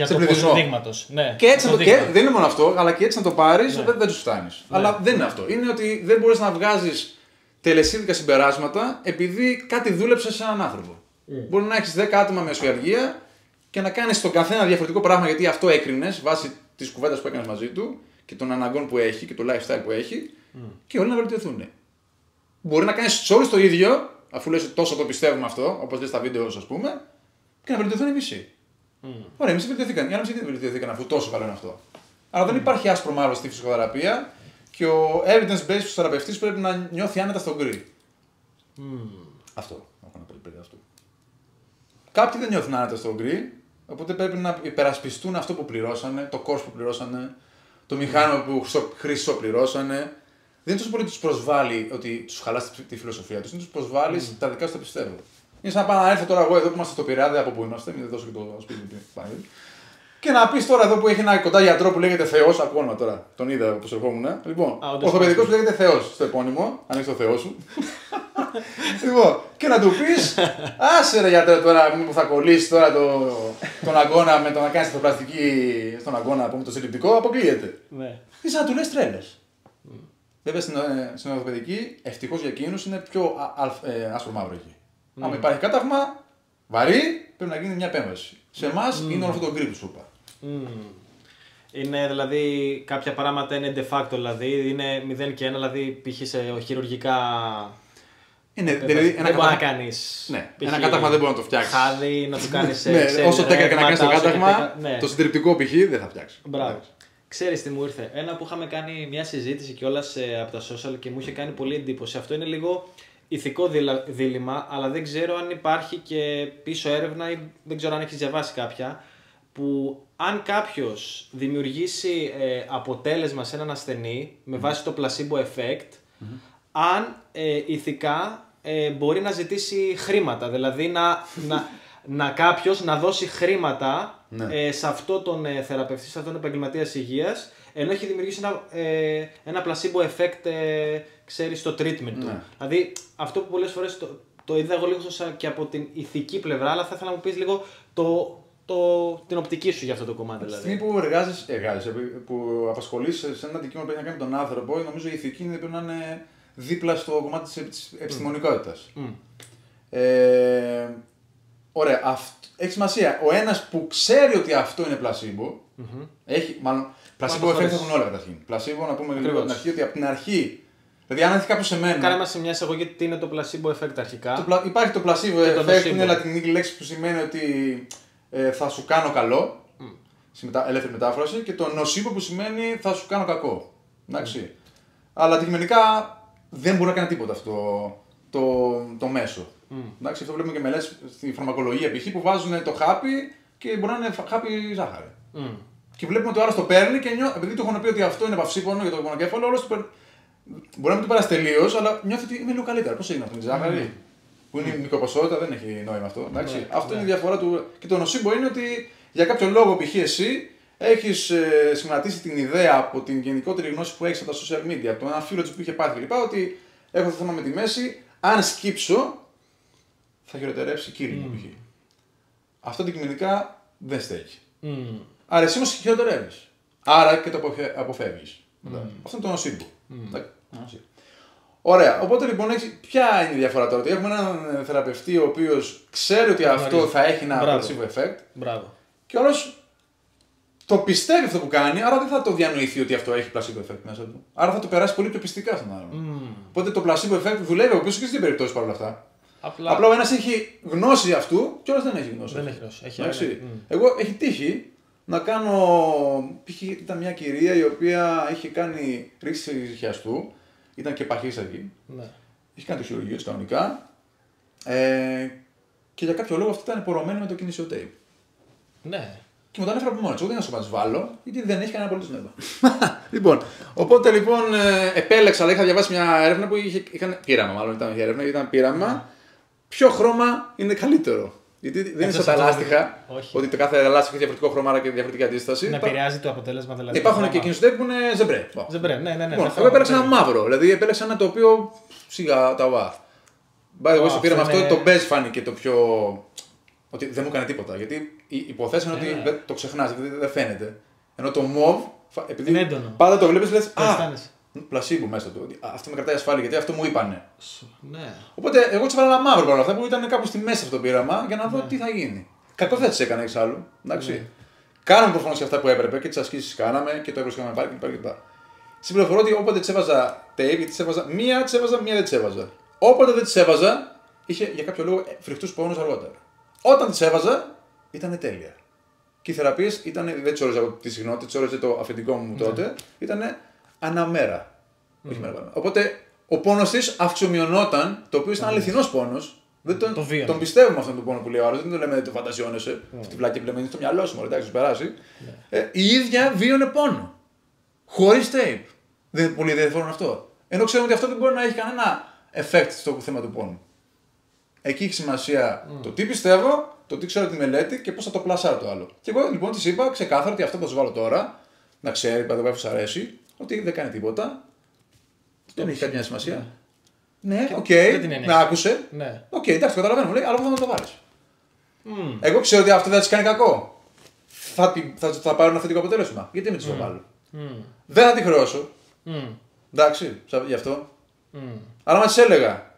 το ποσό δείγματος. Ναι, και έτσι δεν είναι μόνο αυτό, αλλά και έτσι να το πάρεις, δεν τους φτάνεις. Αλλά δεν είναι αυτό. Είναι ότι δεν μπορείς να βγάζεις τελεσίδικα συμπεράσματα επειδή κάτι δούλεψε σε έναν άνθρωπο. Μπορεί να έχεις 10 άτομα με ασφιαργία και να κάνεις στον καθένα διαφορετικό πράγμα γιατί αυτό έκρινες βάσει της κουβέντας που έκανες μαζί του και των αναγκών που έχει και του lifestyle που έχει και όλοι να βελτιωθούν. Μπορεί να κάνεις σε όλους το ίδιο, αφού λες τόσο το πιστεύουμε αυτό, όπως λες στα βίντεο, ας πούμε, και να βελτιωθούν οι μισοί. Ωραία, οι μισοί βελτιωθήκαν. Οι άλλοι μισοί δεν βελτιωθήκαν αφού τόσο καλό είναι αυτό. Αλλά δεν υπάρχει άσπρο μαύρο στη φυσικοθεραπεία και ο evidence-based φυσικοθεραπευτής πρέπει να νιώθει άνετα στον γκρι. Αυτό. Έχω να πω πριν αυτό. Κάποιοι δεν νιώθουν άνετα στον γκρι, οπότε πρέπει να υπερασπιστούν αυτό που πληρώσανε, το course που πληρώσανε, το μηχάνημα που χρυσοπληρώσανε. Δεν είναι τόσο πολύ του προσβάλλει ότι του χαλάσει τη φιλοσοφία του, είναι του προσβάλλει τα δικά σου τα πιστεύω. Είναι σαν να πάω να έρθω τώρα εγώ εδώ που είμαστε στο Πειραιά, από πού είμαστε, μην δώσω και το σπίτι μου. Και να πει τώρα εδώ που έχει ένα κοντά γιατρό που λέγεται Θεός, ακόμα τώρα, τον είδα όπως ερχόμουν. Λοιπόν, ο ορθοπαιδικός που λέγεται Θεός στο επώνυμο, αν έχει το Θεό σου. Λοιπόν, και να του πει, άσε ρε γιατρέ τώρα που θα κολλήσει τώρα τον αγώνα με το να κάνει αυτοπλαστική στον αγώνα που με το συλληπτικό, αποκλείεται. Ή σαν να του λε τρέλε. Βέβαια στην ορθοπαιδική, ευτυχώς για εκείνους είναι πιο άσπρο μαύρο εκεί. Αν υπάρχει κάταγμα βαρύ, πρέπει να γίνει μια επέμβαση. Σε εμάς είναι όλο αυτό το γκρι που σου είπα. Είναι δηλαδή κάποια πράγματα είναι de facto, δηλαδή είναι 0 και 1, δηλαδή π.χ. σε χειρουργικά. Είναι, δηλαδή, δεν μπορεί να κάνεις. Ναι, ένα κάταγμα δεν μπορεί να το φτιάξει. Χάδι, να του κάνει. Ναι, όσο τέκνα και να κάνει το κάταγμα, το συντριπτικό π.χ. δεν θα φτιάξει. Μπράβο. Ξέρεις τι μου ήρθε. Ένα που είχαμε κάνει μια συζήτηση κιόλας από τα social και μου είχε κάνει πολύ εντύπωση. Αυτό είναι λίγο ηθικό δίλημμα, αλλά δεν ξέρω αν υπάρχει και πίσω έρευνα ή δεν ξέρω αν έχεις διαβάσει κάποια, που αν κάποιος δημιουργήσει αποτέλεσμα σε έναν ασθενή με βάση το placebo effect, αν ηθικά μπορεί να ζητήσει χρήματα, δηλαδή να κάποιος να δώσει χρήματα σε αυτό τον θεραπευτή, σε αυτόν τον επαγγελματία υγείας, ενώ έχει δημιουργήσει ένα placebo effect, ξέρεις, στο treatment του. Δηλαδή, αυτό που πολλές φορές το είδα εγώ λίγο και από την ηθική πλευρά, αλλά θα ήθελα να μου πεις λίγο την οπτική σου για αυτό το κομμάτι. Δηλαδή. Τη στιγμή που εργάζεσαι, που απασχολείσαι σε ένα αντικείμενο που έχει να κάνει με τον άνθρωπο, νομίζω η ηθική πρέπει να είναι δίπλα στο κομμάτι της επιστημονικότητας. Ωραία, έχει σημασία. Ο ένας που ξέρει ότι αυτό είναι placebo, έχει, μάλλον, placebo effect έχουν όλα καταρχήν. Placebo, να πούμε λίγο την αρχή, ότι από την αρχή, δηλαδή αν έρθει κάποιος σε μένα. Κάνε μας μια εισαγωγή τι είναι το placebo effect αρχικά. Υπάρχει το placebo effect, είναι λατινική λέξη που σημαίνει ότι θα σου κάνω καλό, ελεύθερη μετάφραση, και το nocebo που σημαίνει θα σου κάνω κακό. Εντάξει. Αλλά αντικειμενικά δεν μπορεί να κάνει τίποτα αυτό το μέσο. Εντάξει, αυτό βλέπουμε και μελέτες στη φαρμακολογία π.χ. που βάζουν το χάπι και μπορεί να είναι χάπι ζάχαρη. Και βλέπουμε ότι ο άλλος το παίρνει και επειδή του έχουν πει ότι αυτό είναι παυσίπονο για το πονοκέφαλο, όλος μπορεί να μην το περάσει τελείως, αλλά νιώθει ότι είμαι λίγο καλύτερα. Πώς έγινε αυτό, είναι ζάχαρη, που είναι μικροποσότητα, δεν έχει νόημα αυτό. Εντάξει. Αυτό είναι η διαφορά του. Και το νοσήμπο είναι ότι για κάποιο λόγο π.χ. εσύ έχεις σχηματίσει την ιδέα από την γενικότερη γνώση που έχεις από τα social media, από τον ένα φίλο που είχε πάθει κλπ. Ότι έχω το θέμα με τη μέση, αν σκύψω θα χειροτερεύσει κύλινο π.χ. Αυτό αντικειμενικά δεν στέκει. Άρα εσύ όμως χειροτερεύεις. Άρα και το αποφεύγεις. Αυτό είναι το νοσήμπο. Ωραία. Οπότε λοιπόν ποια είναι η διαφορά τώρα? Ότι έχουμε έναν θεραπευτή ο οποίος ξέρει ότι αυτό θα έχει ένα placebo effect. Και όλος το πιστεύει αυτό που κάνει, άρα δεν θα το διανοηθεί ότι αυτό έχει placebo effect μέσα του. Άρα θα το περάσει πολύ πιο πιστικά στον άλλον. Οπότε το placebo effect δουλεύει από πίσω και στην περίπτωση παρόλα αυτά. Απλά ο ένας έχει γνώση αυτού και ο άλλος δεν έχει γνώση. Δεν έχει γνώση. Εγώ έχει τύχει να κάνω. Ήταν μια κυρία η οποία είχε κάνει ρήξη χιαστού, ήταν και παχύσαρκη. Είχε κάνει το χειρουργείο κανονικά. Και για κάποιο λόγο αυτή ήταν πορωμένη με το kinesio tape. Ναι. Και μου το ανέφερα από μόνο της. Εγώ δεν θα σου βάλω, γιατί δεν έχει κανένα απολύτως νόημα. Λοιπόν, οπότε λοιπόν επέλεξα, αλλά είχα διαβάσει μια έρευνα που είχαν. Πείραμα, μάλλον ήταν πείραμα. Ποιο χρώμα είναι καλύτερο? Γιατί δεν είναι σαν τα λάστιχα, ότι το κάθε λάστιχο έχει διαφορετικό χρώμα και διαφορετική αντίσταση. Να επηρεάζει το αποτέλεσμα δηλαδή. Υπάρχουν και kinesio tape που είναι ζεμπρέ. Ζεμπρέ, ναι. Λοιπόν, εγώ επέλεξα ένα μαύρο, δηλαδή επέλεξα ένα το οποίο σιγά τα βάθ. Εγώ στο πείραμα αυτό το μπέζ φάνηκε το πιο. Ότι δεν μου έκανε τίποτα. Γιατί υποθέσαν ότι το ξεχνάς, γιατί δεν φαίνεται. Ενώ το μοβ, επειδή πάντα το βλέπεις, λες πλασίμπο μέσα του. Αυτό με κρατάει ασφάλεια, γιατί αυτό μου είπανε. Ναι. Οπότε εγώ της έβαλα ένα μαύρο παρόλα αυτά που ήταν κάπου στη μέση αυτό το πείραμα για να δω τι θα γίνει. Κακό δεν της έκανα εξάλλου. Κάναμε προφανώς και αυτά που έπρεπε και τις ασκήσεις κάναμε και το έβρισκαμε πάλι κλπ. Συμπληροφορώ ότι όποτε της έβαζα tape, μία δεν της έβαζα. Όποτε δεν της έβαζα, είχε για κάποιο λόγο φρικτούς πόνους αργότερα. Όταν της έβαζα, ήταν τέλεια. Και οι θεραπείες δεν τις όριζα από τη συχνότητα, τις όριζε το αφεντικό μου τότε, ήταν αναμέρα. Όχι μέρα. Οπότε ο πόνος της αυξομειωνόταν, το οποίο ήταν αληθινός πόνος. Δεν τον πιστεύουμε αυτόν τον πόνο που λέει ο άλλος, δεν το λέμε το φαντασιώνεσαι. Αυτή τη βλάκη που λέμε στο μυαλό σου, εντάξει, σου περάσει. Η ίδια βίωνε πόνο. Χωρίς tape. Δεν είναι πολύ ενδιαφέρον αυτό. Ενώ ξέρουμε ότι αυτό δεν μπορεί να έχει κανένα effect στο θέμα του πόνου. Εκεί έχει σημασία το τι πιστεύω, το τι ξέρω τη μελέτη και πώς θα το πλασάρω το άλλο. Και εγώ λοιπόν της είπα ξεκάθαρα ότι αυτό που θα σου βάλω τώρα, να ξέρει, παραδείγματος που σου αρέσει, ότι δεν κάνει τίποτα. Δεν έχει κάποια σημασία. Ναι, οκ, με άκουσε. Οκ, εντάξει, καταλαβαίνω, μου λέει, αλλά πού θα το βάλεις. Εγώ ξέρω ότι αυτό δεν θα της κάνει κακό. Θα πάρω ένα θετικό αποτέλεσμα. Γιατί με τη το βάλω. Δεν θα τη χρεώσω. Εντάξει, γι' αυτό. Αλλά άμα της έλεγα.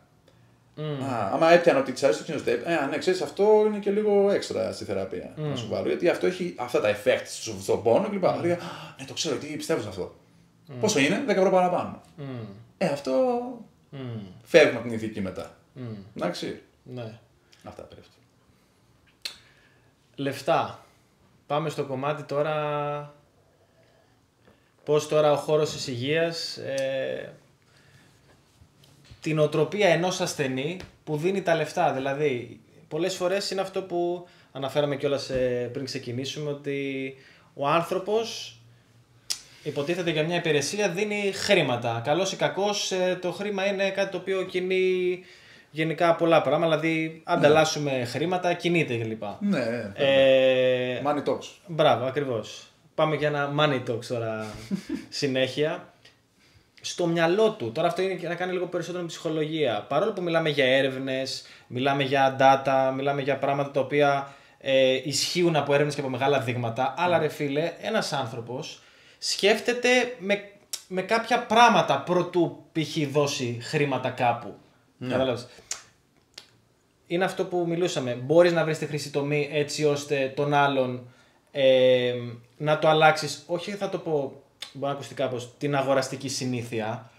Άμα έπιανα ότι της αρέσει το ξύνο tape, ναι, ξέρεις, αυτό είναι και λίγο έξτρα στη θεραπεία να σου βάλω. Γιατί αυτό έχει αυτά τα effects στον πόνο κλπ. Ναι, το ξέρω, γιατί πιστεύω σε αυτό. Πόσο είναι, 10 ευρώ παραπάνω. Αυτό φεύγουμε από την ηθική μετά. Εντάξει. Ναι. Αυτά πέφτουν. Λεφτά. Πάμε στο κομμάτι τώρα. Πώς τώρα ο χώρος της υγείας την οτροπία ενός ασθενή που δίνει τα λεφτά. Δηλαδή, πολλές φορές είναι αυτό που αναφέραμε κιόλας πριν ξεκινήσουμε, ότι ο άνθρωπος υποτίθεται για μια υπηρεσία δίνει χρήματα. Καλός ή κακός, το χρήμα είναι κάτι το οποίο κινεί γενικά πολλά πράγματα. Δηλαδή, ανταλλάσσουμε χρήματα, κινείται κλπ. Ναι, money talks. Μπράβο, ακριβώς. Πάμε για ένα money talks τώρα συνέχεια. Στο μυαλό του, τώρα αυτό είναι να κάνει λίγο περισσότερο με ψυχολογία. Παρόλο που μιλάμε για έρευνες, μιλάμε για data, μιλάμε για πράγματα τα οποία ισχύουν από έρευνες και από μεγάλα δείγματα, αλλά ρε φίλε, ένας άνθρωπος σκέφτεται με κάποια πράγματα προτού π.χ. δώσει χρήματα κάπου. Καταλάβεις. Είναι αυτό που μιλούσαμε. Μπορείς να βρεις τη χρυσή τομή έτσι ώστε τον άλλον να το αλλάξεις, όχι θα το πω, μπορεί να ακουστεί κάπως, την αγοραστική συνήθεια,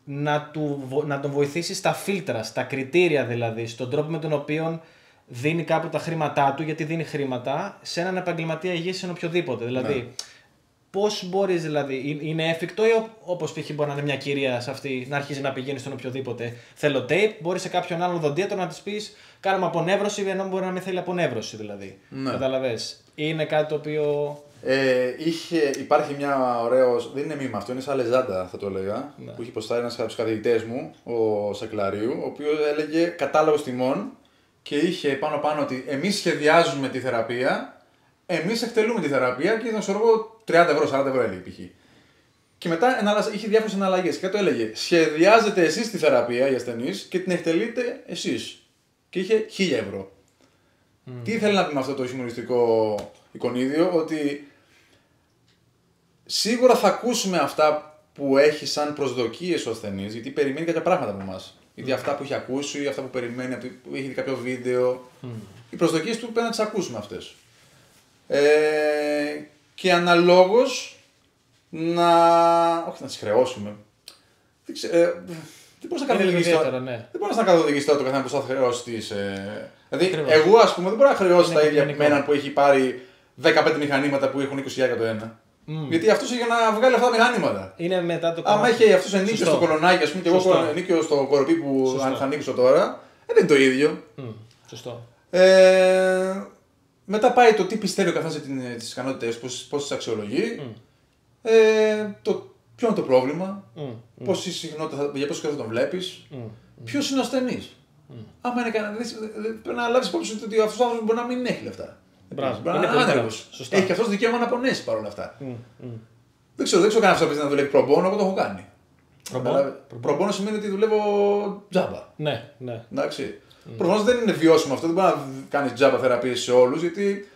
να τον βοηθήσεις στα φίλτρα, στα κριτήρια δηλαδή, στον τρόπο με τον οποίο δίνει κάπου τα χρήματά του, γιατί δίνει χρήματα σε έναν επαγγελματία υγιή σε οποιοδήποτε. Δηλαδή, πώς μπορείς, δηλαδή, είναι εφικτό ή όπως π.χ. μπορεί να είναι μια κυρία σε αυτή να αρχίζει να πηγαίνει στον οποιοδήποτε. Θέλω tape, μπορεί σε κάποιον άλλον οδοντίατρο να της πεις κάνουμε απονεύρωση, ενώ μπορεί να μην θέλει απονεύρωση δηλαδή. Ναι. Καταλαβες. Είναι κάτι το οποίο. Υπάρχει μια ωραίος, δεν είναι μήμα αυτό, είναι σαν λεζάντα θα το έλεγα, που είχε προστάρει ένας από τους καθηγητές μου, ο Σακλαρίου, ο οποίος έλεγε κατάλογος τιμών και είχε πάνω ότι εμείς σχεδιάζουμε τη θεραπεία, εμείς εκτελούμε τη θεραπεία και ήταν ξέρω εγώ 30 ευρώ, 40 ευρώ έλεγε π.χ. Και μετά είχε διάφορες εναλλαγές και το έλεγε σχεδιάζετε εσείς τη θεραπεία οι ασθενείς και την εκτελείτε εσείς. Και είχε 1000 ευρώ. Τι ήθελε να πει με αυτό το χιουμοριστικό εικονίδιο, ότι σίγουρα θα ακούσουμε αυτά που έχει σαν προσδοκίες ο ασθενής, γιατί περιμένει κάποια πράγματα από εμάς. Γιατί αυτά που έχει ακούσει, αυτά που περιμένει, που έχει δει κάποιο βίντεο, οι προσδοκίες του πρέπει να τις ακούσουμε αυτές. Και αναλόγως όχι να τις χρεώσουμε. Δεν μπορείς να καθοδηγήσεις τώρα το καθένα πώς θα χρεώσει τις. Δηλαδή, εγώ ας πούμε δεν μπορώ να χρεώσω τα ίδια με έναν που έχει πάρει 15 μηχανήματα που έχουν 20.000 το ένα. Γιατί αυτός έχει να βγάλει αυτά τα μηχανήματα. Είναι μετά το άμα έχει αυτός ενίκιο στο κολονάκι, ας πούμε, και εγώ ενίκιο στο κοροπή που θα ανοίξω τώρα, δεν είναι το ίδιο. Σωστό. Μετά πάει το τι πιστεύει ο καθένας για τις ικανότητες, πώς τις αξιολογεί. Ποιο είναι το πρόβλημα, για πόσο συχνότητα τον βλέπεις, ποιος είναι ο ασθενής. Άμα είναι κανένας, πρέπει να λάβεις υπόψη ότι αυτός ο άνθρωπος μπορεί να μην έχει λεφτά. Μπράβο, είναι άνεργος. Έχει και αυτός δικαίωμα να πονέσει παρόλα αυτά. Δεν ξέρω κανένα αυτό να δουλεύει προμπόνο, εγώ το έχω κάνει. Προμπόνο σημαίνει ότι δουλεύω τζάμπα. Ναι. Εντάξει. Προφανώς δεν είναι βιώσιμο αυτό, δεν μπορεί να κάνεις τζάμπα θεραπείες σε όλους, γιατί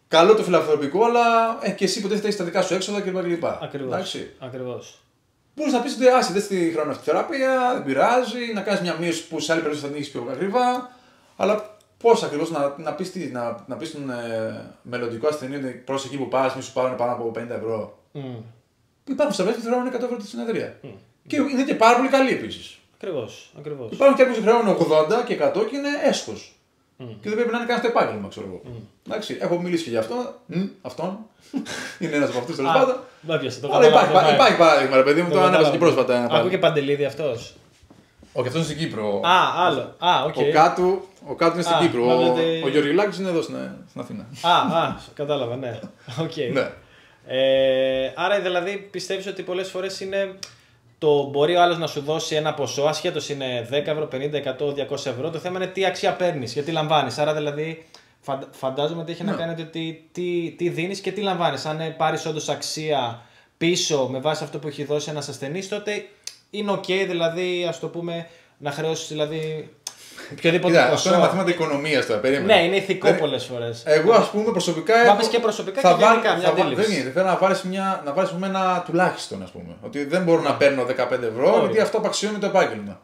καλό το φιλανθρωπικό, αλλά και εσύ υποτίθεται έχεις τα δικά σου έξοδα κλπ. Ακριβώς. Μπορείς να πεις ότι άσε δεν στη χρόνο αυτή θεραπεία, δεν πειράζει, να κάνεις μια μείωση που σε άλλη περίπτωση θα την έχεις πιο ακριβά, αλλά πώς ακριβώς να πεις τον μελλοντικό ασθενή ότι πρόσεχε που πας, μη σου πάρουν πάνω από 50 ευρώ. Υπάρχουν σταυρές που χρεώνουν 100 ευρώ τη συνεδρία. Και είναι και πάρα πολύ καλή επίσης. Ακριβώς. Υπάρχουν και κάποιοι που χρεώνουν 80 και 100 και είναι έσχος. Και δεν πρέπει να είναι καν στο επάγγελμα, ξέρω εγώ. Εντάξει, έχω μιλήσει και για αυτόν. Είναι ένα από αυτού τέλο πάντων. Αλλά υπάρχει παράδειγμα, ρε παιδί μου, το ανέβασα και πρόσφατα. Ακούω και Παντελίδη αυτό. Όχι, αυτό είναι στην Κύπρο. Άλλο. Ο Κάτου είναι στην Κύπρο. Ο Γεωργιουλάκης είναι εδώ στην Αθήνα. Κατάλαβα, ναι. Άρα δηλαδή πιστεύεις ότι πολλές φορές είναι μπορεί ο άλλος να σου δώσει ένα ποσό, ασχέτως είναι 10 ευρώ, 50, 100, 200 ευρώ. Το θέμα είναι τι αξία παίρνεις, γιατί λαμβάνεις. Άρα δηλαδή φαντάζομαι ότι έχει να κάνει ότι τι δίνεις και τι λαμβάνεις. Αν πάρεις όντως αξία πίσω με βάση αυτό που έχει δώσει ένας ασθενής, τότε είναι ok, δηλαδή ας το πούμε να χρεώσεις δηλαδή. Αυτό είναι μαθήματα οικονομίας τώρα. Περίμενε. Ναι, είναι ηθικό πολλές φορές. Εγώ, ας πούμε, προσωπικά. Πάμε και προσωπικά και γενικά μια αντίληψη. Δεν είναι. Θέλω να βάλεις ένα τουλάχιστον, ας πούμε. Ότι δεν μπορώ να παίρνω 15 ευρώ, γιατί αυτό απαξιώνει το επάγγελμα.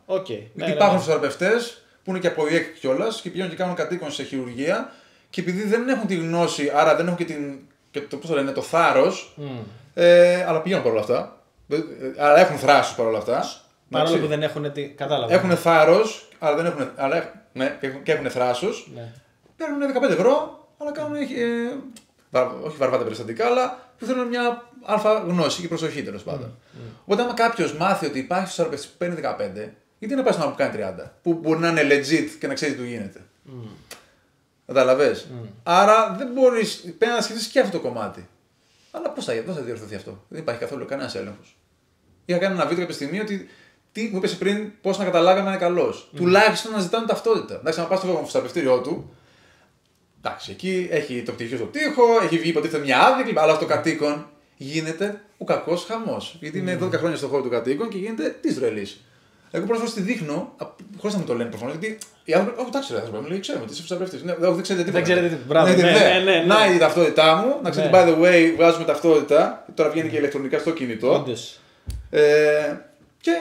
Γιατί υπάρχουν φυσιοθεραπευτές που είναι και από ΙΕΚ κιόλας και πηγαίνουν και κάνουν κατοίκον σε χειρουργία και επειδή δεν έχουν τη γνώση, άρα δεν έχουν και το θάρρος, αλλά πηγαίνουν παρόλα αυτά. Αλλά έχουν θράσος παρόλα αυτά. Παρόλο που δεν έχουν. Κατάλαβα. Έχουν θάρρος, αλλά δεν έχουν. Και έχουν θράσος. Ναι. Παίρνουν 15 ευρώ, αλλά κάνουν. Όχι βαρβάτα περιστατικά, αλλά που θέλουν μια αλφα γνώση και προσοχή τέλος πάντων. Οπότε, άμα κάποιος μάθει ότι υπάρχει φυσιοθεραπευτής που παίρνει 15, γιατί να πάει στον άλλο που κάνει 30, που μπορεί να είναι legit και να ξέρει τι του γίνεται. Καταλαβες. Άρα δεν μπορείς. Πρέπει να σκεφτείς και αυτό το κομμάτι. Αλλά πώς θα διορθωθεί αυτό. Δεν υπάρχει καθόλου κανένας έλεγχος. Είχα κάνει ένα βίντεο κάποια στιγμή ότι. Τι μου είπε πριν, πώς να καταλάβαμε να είναι καλός. Τουλάχιστον να ζητάνε ταυτότητα. Εντάξει, να πας στο φυσιοθεραπευτήριό του. Εντάξει, εκεί έχει το πτυχίο στο τοίχο, έχει βγει υποτίθεται μια άδεια, αλλά αυτό το κατοίκον γίνεται ο κακός χαμός. Γιατί είναι 12 χρόνια στον χώρο του κατοίκον και γίνεται τη ρελή. Εγώ πρόσφατα τη δείχνω, χωρίς να μου το λένε προφανώς, γιατί οι άνθρωποι. Όχι, εντάξει, ρε, μου λέει, ξέρουμε ότι είσαι φυσιοθεραπευτής. Δεν ξέρετε τίποτα. Δεν ξέρετε τίποτα. Να η ταυτότητά μου, να ξέρετε, by the way, βγάζουμε ταυτότητα. Τώρα βγαίνει και ηλεκτρονικά στο κινητό. Και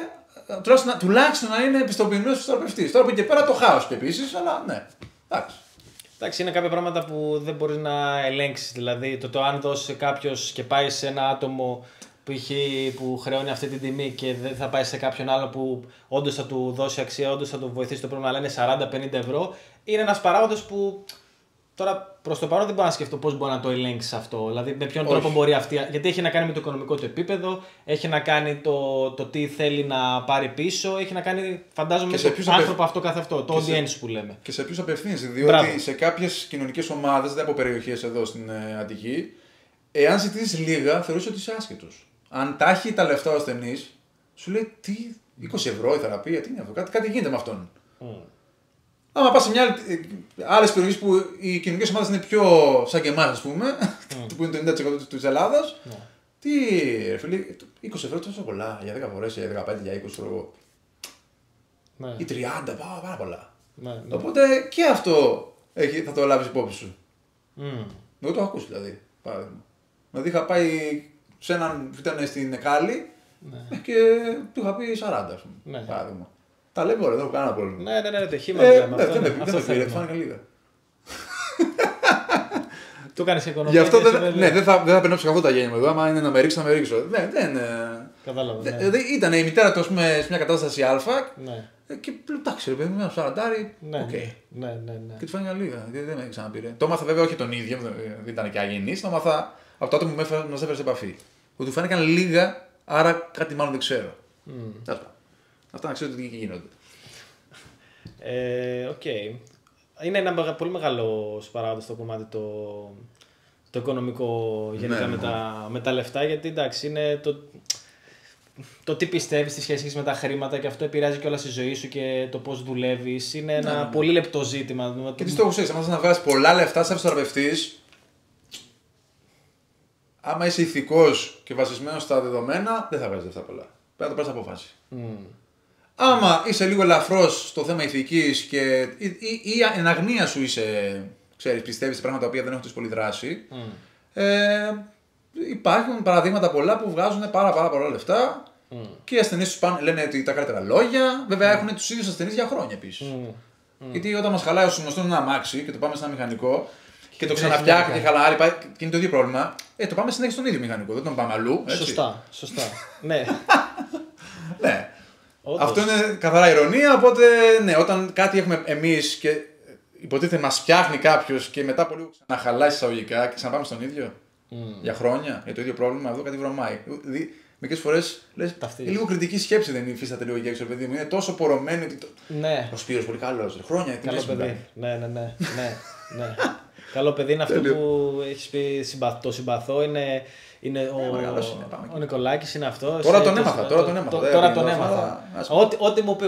τουλάχιστον να είναι επιστοποιημένος φυσιοθεραπευτής. Τώρα από εκεί και πέρα το χάος και επίσης, αλλά ναι. Εντάξει, είναι κάποια πράγματα που δεν μπορείς να ελέγξεις. Δηλαδή, το αν δώσει κάποιος και πάει σε ένα άτομο που χρεώνει αυτή την τιμή και δεν θα πάει σε κάποιον άλλο που όντως θα του δώσει αξία, όντως θα του βοηθήσει το πρόβλημα, αλλά είναι 40-50 ευρώ, είναι ένας παράγοντας που. Τώρα προς το παρόν δεν μπορώ να σκεφτώ πώς μπορεί να το ελέγξει αυτό. Δηλαδή με ποιον τρόπο μπορεί αυτή. Γιατί έχει να κάνει με το οικονομικό του επίπεδο, έχει να κάνει το τι θέλει να πάρει πίσω, έχει να κάνει φαντάζομαι με τον άνθρωπο αυτό καθ' αυτό, το audience που λέμε. Και σε ποιους απευθύνεσαι. Διότι σε κάποιες κοινωνικές ομάδες, δεν από περιοχές εδώ στην Αττική, εάν ζητήσεις λίγα, θεωρείς ότι είσαι άσχετος. Αν τα έχει τα λεφτά ο ασθενής, σου λέει τι, 20 ευρώ η θεραπεία, τι είναι αυτό, κάτι γίνεται με αυτόν. Άμα πας σε άλλες περιοχές που οι κοινωνικές ομάδες είναι πιο σαν και εμάς, ας πούμε, που είναι το 90% της Ελλάδας, τι ρε φίλε, 20 ευρώ τόσο πολλά για 10 φορές, για 15, για 20 ευρώ. Ή 30, πάρα πολλά. Οπότε και αυτό θα το λάβεις υπόψη σου. Εγώ το έχω ακούσει δηλαδή, παράδειγμα. Δηλαδή είχα πάει σε έναν που ήταν στην Εκάλη και του είχα πει 40, ας πούμε, παράδειγμα. Τα λέμε όλα, δεν έχω κανένα πρόβλημα. Ναι, το χήμα λέμε. Δεν με πήρε, του φάνηκαν λίγα. Του κάνεις οικονομία. Γι' αυτό δεν θα περνάψω καθόλου τα γένια μου εδώ. Άμα είναι να με ρίξω, να με ρίξω. Κατάλαβα. Ήταν η μητέρα του, ας πούμε, σε μια κατάσταση Α. Και εντάξει, ρε παιδί μου, ένα σαραντάρι. Και του φάνηκαν λίγα. Δεν με ξαναπήρε. Το έμαθα βέβαια όχι τον ίδιο, δεν ήταν και αγενής. Το έμαθα από τότε που μας έφερε σε επαφή. Ότι του φάνηκαν λίγα, άρα κάτι μάλλον δεν ξέρω. Αυτά να ξέρετε τι γίνονται. Είναι ένα πολύ μεγάλο παράγοντα στο κομμάτι το οικονομικό γενικά με τα λεφτά, γιατί εντάξει είναι το τι πιστεύεις, τι σχέση έχεις με τα χρήματα και αυτό επηρεάζει και όλα στη ζωή σου και το πώς δουλεύεις. Είναι ένα πολύ λεπτό ζήτημα. Και τι στόχο έχεις, αν θες να βγάλεις πολλά λεφτά σαν φυσιοθεραπευτής, άμα είσαι ηθικός και βασισμένος στα δεδομένα, δεν θα βγάλεις λεφτά πολλά. Πρέπει να το πάρεις απόφαση. Άμα είσαι λίγο ελαφρώς στο θέμα ηθικής και η εναγνία σου πιστεύεις σε πράγματα που δεν έχουν τόσο πολύ δράση, υπάρχουν παραδείγματα πολλά που βγάζουν πάρα πολλά λεφτά και οι ασθενείς τους λένε ότι τα καλύτερα λόγια. Βέβαια έχουν τους ίδιους ασθενείς για χρόνια επίσης. Γιατί όταν μας χαλάει ο συγνωστός ένα αμάξι και το πάμε σε ένα μηχανικό και το ξαναφτιάχνει και χαλάει και είναι το ίδιο πρόβλημα, το πάμε συνέχεια στον ίδιο μηχανικό, δεν τον πάμε αλλού. Σωστά. Ναι. Αυτό είναι καθαρά ηρωνία, οπότε ναι, όταν κάτι έχουμε εμείς και υποτίθεται μας φτιάχνει κάποιος και μετά από λίγο ξαναχαλάσει εισαγωγικά και ξαναπάμε στον ίδιο. Για χρόνια, για το ίδιο πρόβλημα, εδώ κάτι βρωμάει. Δηλαδή, μερικές φορές λες, λίγο κριτική σκέψη δεν υφίσταται λίγο για έξω, παιδί μου. Είναι τόσο πορωμένη ότι. Ναι. Ο Σπύρος πολύ καλός. Χρόνια, καλό παιδί. Ναι. Καλό παιδί είναι αυτό που έχεις πει, το συμπαθώ. Είναι ο Νικολάκης είναι αυτό. Τώρα τον έμαθα. Τώρα τον έμαθα.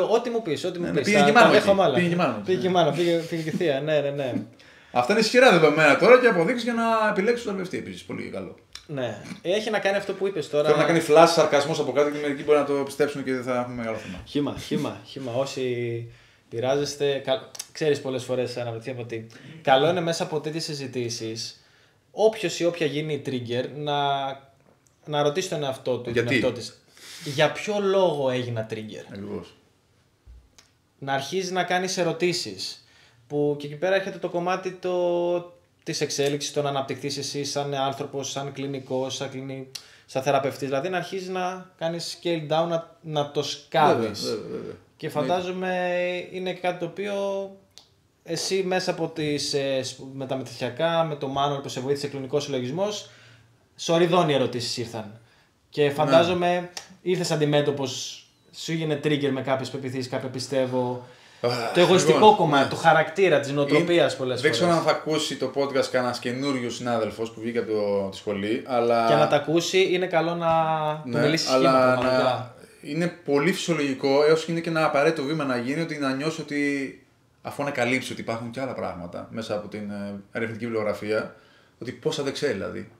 Ό,τι μου πεις. Πήγε και μάνα. Πήγε και θεία. Ναι. Αυτά είναι ισχυρά δεδομένα τώρα και αποδείξεις για να επιλέξεις τον τορπευτή επίσης. Πολύ καλό. Ναι. Έχει να κάνει αυτό που είπες τώρα. Θέλω να κάνει φλάσ σαρκασμός από κάτω και μερικοί μπορεί να το πιστέψουν και δεν θα έχουμε μεγάλο θέμα. Χύμα. Όσοι πειράζεστε, ξέρεις πολλές φορές αναρωτιέμαι ότι καλό είναι μέσα από τέτοιες συζητήσεις όποιος ή όποια γίνει trigger να ρωτήσει τον εαυτό του ή τον εαυτό της. Για ποιο λόγο έγινα trigger. Ακριβώς. Να αρχίζει να κάνεις ερωτήσεις. Που και εκεί πέρα έρχεται το κομμάτι της εξέλιξης, το να αναπτυχθείς εσύ σαν άνθρωπος, σαν κλινικός, σαν θεραπευτής. Δηλαδή να αρχίσεις να κάνεις scale down, να το σκάβεις. Βέβαια. Και φαντάζομαι είναι κάτι το οποίο εσύ μέσα από με τα μετρησιακά, με το Manual που σε βοήθησε κλινικός συλλογισμός, σοριδώνει ερωτήσεις ήρθαν. Και φαντάζομαι ήρθες αντιμέτωπος, σου έγινε trigger με κάποιες πεποιθήσεις, κάποια πιστεύω. Το εγωιστικό κομμάτι, το χαρακτήρα, της νοοτροπίας πολλές φορές. Δεν ξέρω αν θα ακούσει το podcast κανένας καινούριος συνάδελφος που βγήκε από τη σχολή, αλλά. Και να τα ακούσει είναι καλό να του μιλήσει σχήμα. Είναι πολύ φυσιολογικό, έως και είναι και ένα απαραίτητο βήμα να γίνει, ότι να νιώσει ότι αφού ανακαλύψει ότι υπάρχουν και άλλα πράγματα μέσα από την ερευνητική βιβλιογραφία, ότι πόσα δεν ξέρει δηλαδή.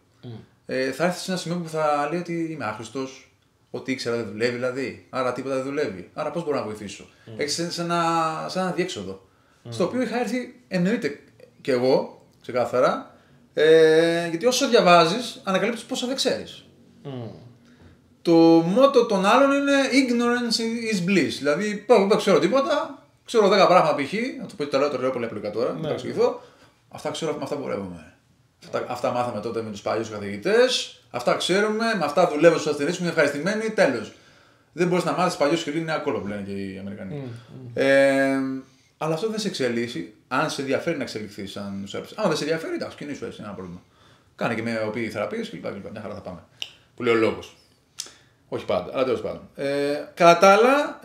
Θα έρθει σε ένα σημείο που θα λέει ότι είμαι άχρηστος. Ό,τι ήξερα δεν δουλεύει δηλαδή. Άρα τίποτα δεν δουλεύει. Άρα πώς μπορώ να βοηθήσω. Έχεις σε ένα διέξοδο. Στο οποίο είχα έρθει, εννοείται και εγώ, ξεκάθαρα, γιατί όσο διαβάζεις, ανακαλύπτεις πόσα δεν ξέρεις. Το μότο των άλλων είναι ignorance is bliss. Δηλαδή, δεν ξέρω τίποτα, ξέρω 10 πράγματα π.χ. Να το πω το λέω πολύ απλοϊκά τώρα, να το εξηγηθώ. Αυτά ξέρω, με αυτά πορεύομαι. Αυτά μάθαμε τότε με τους παλιούς καθηγητές. Αυτά ξέρουμε, με αυτά δουλεύω στους ασθενείς που είναι ευχαριστημένοι, τέλος. Δεν μπορείς να μάθεις παλιό σκυλί, είναι άκολο που λένε και οι Αμερικανοί. Αλλά αυτό δεν σε εξελίσσει, αν σε ενδιαφέρει να εξελιχθείς σαν νοσηλευτής. Αν δεν σε ενδιαφέρει, εντάξει, κινήσου έτσι, είναι ένα πρόβλημα. Κάνε και με οπή θεραπείες κλπ. Μια χαρά θα πάμε. Που λέει ο λόγος. Όχι πάντα, αλλά τέλος πάντων. Κατά τα άλλα,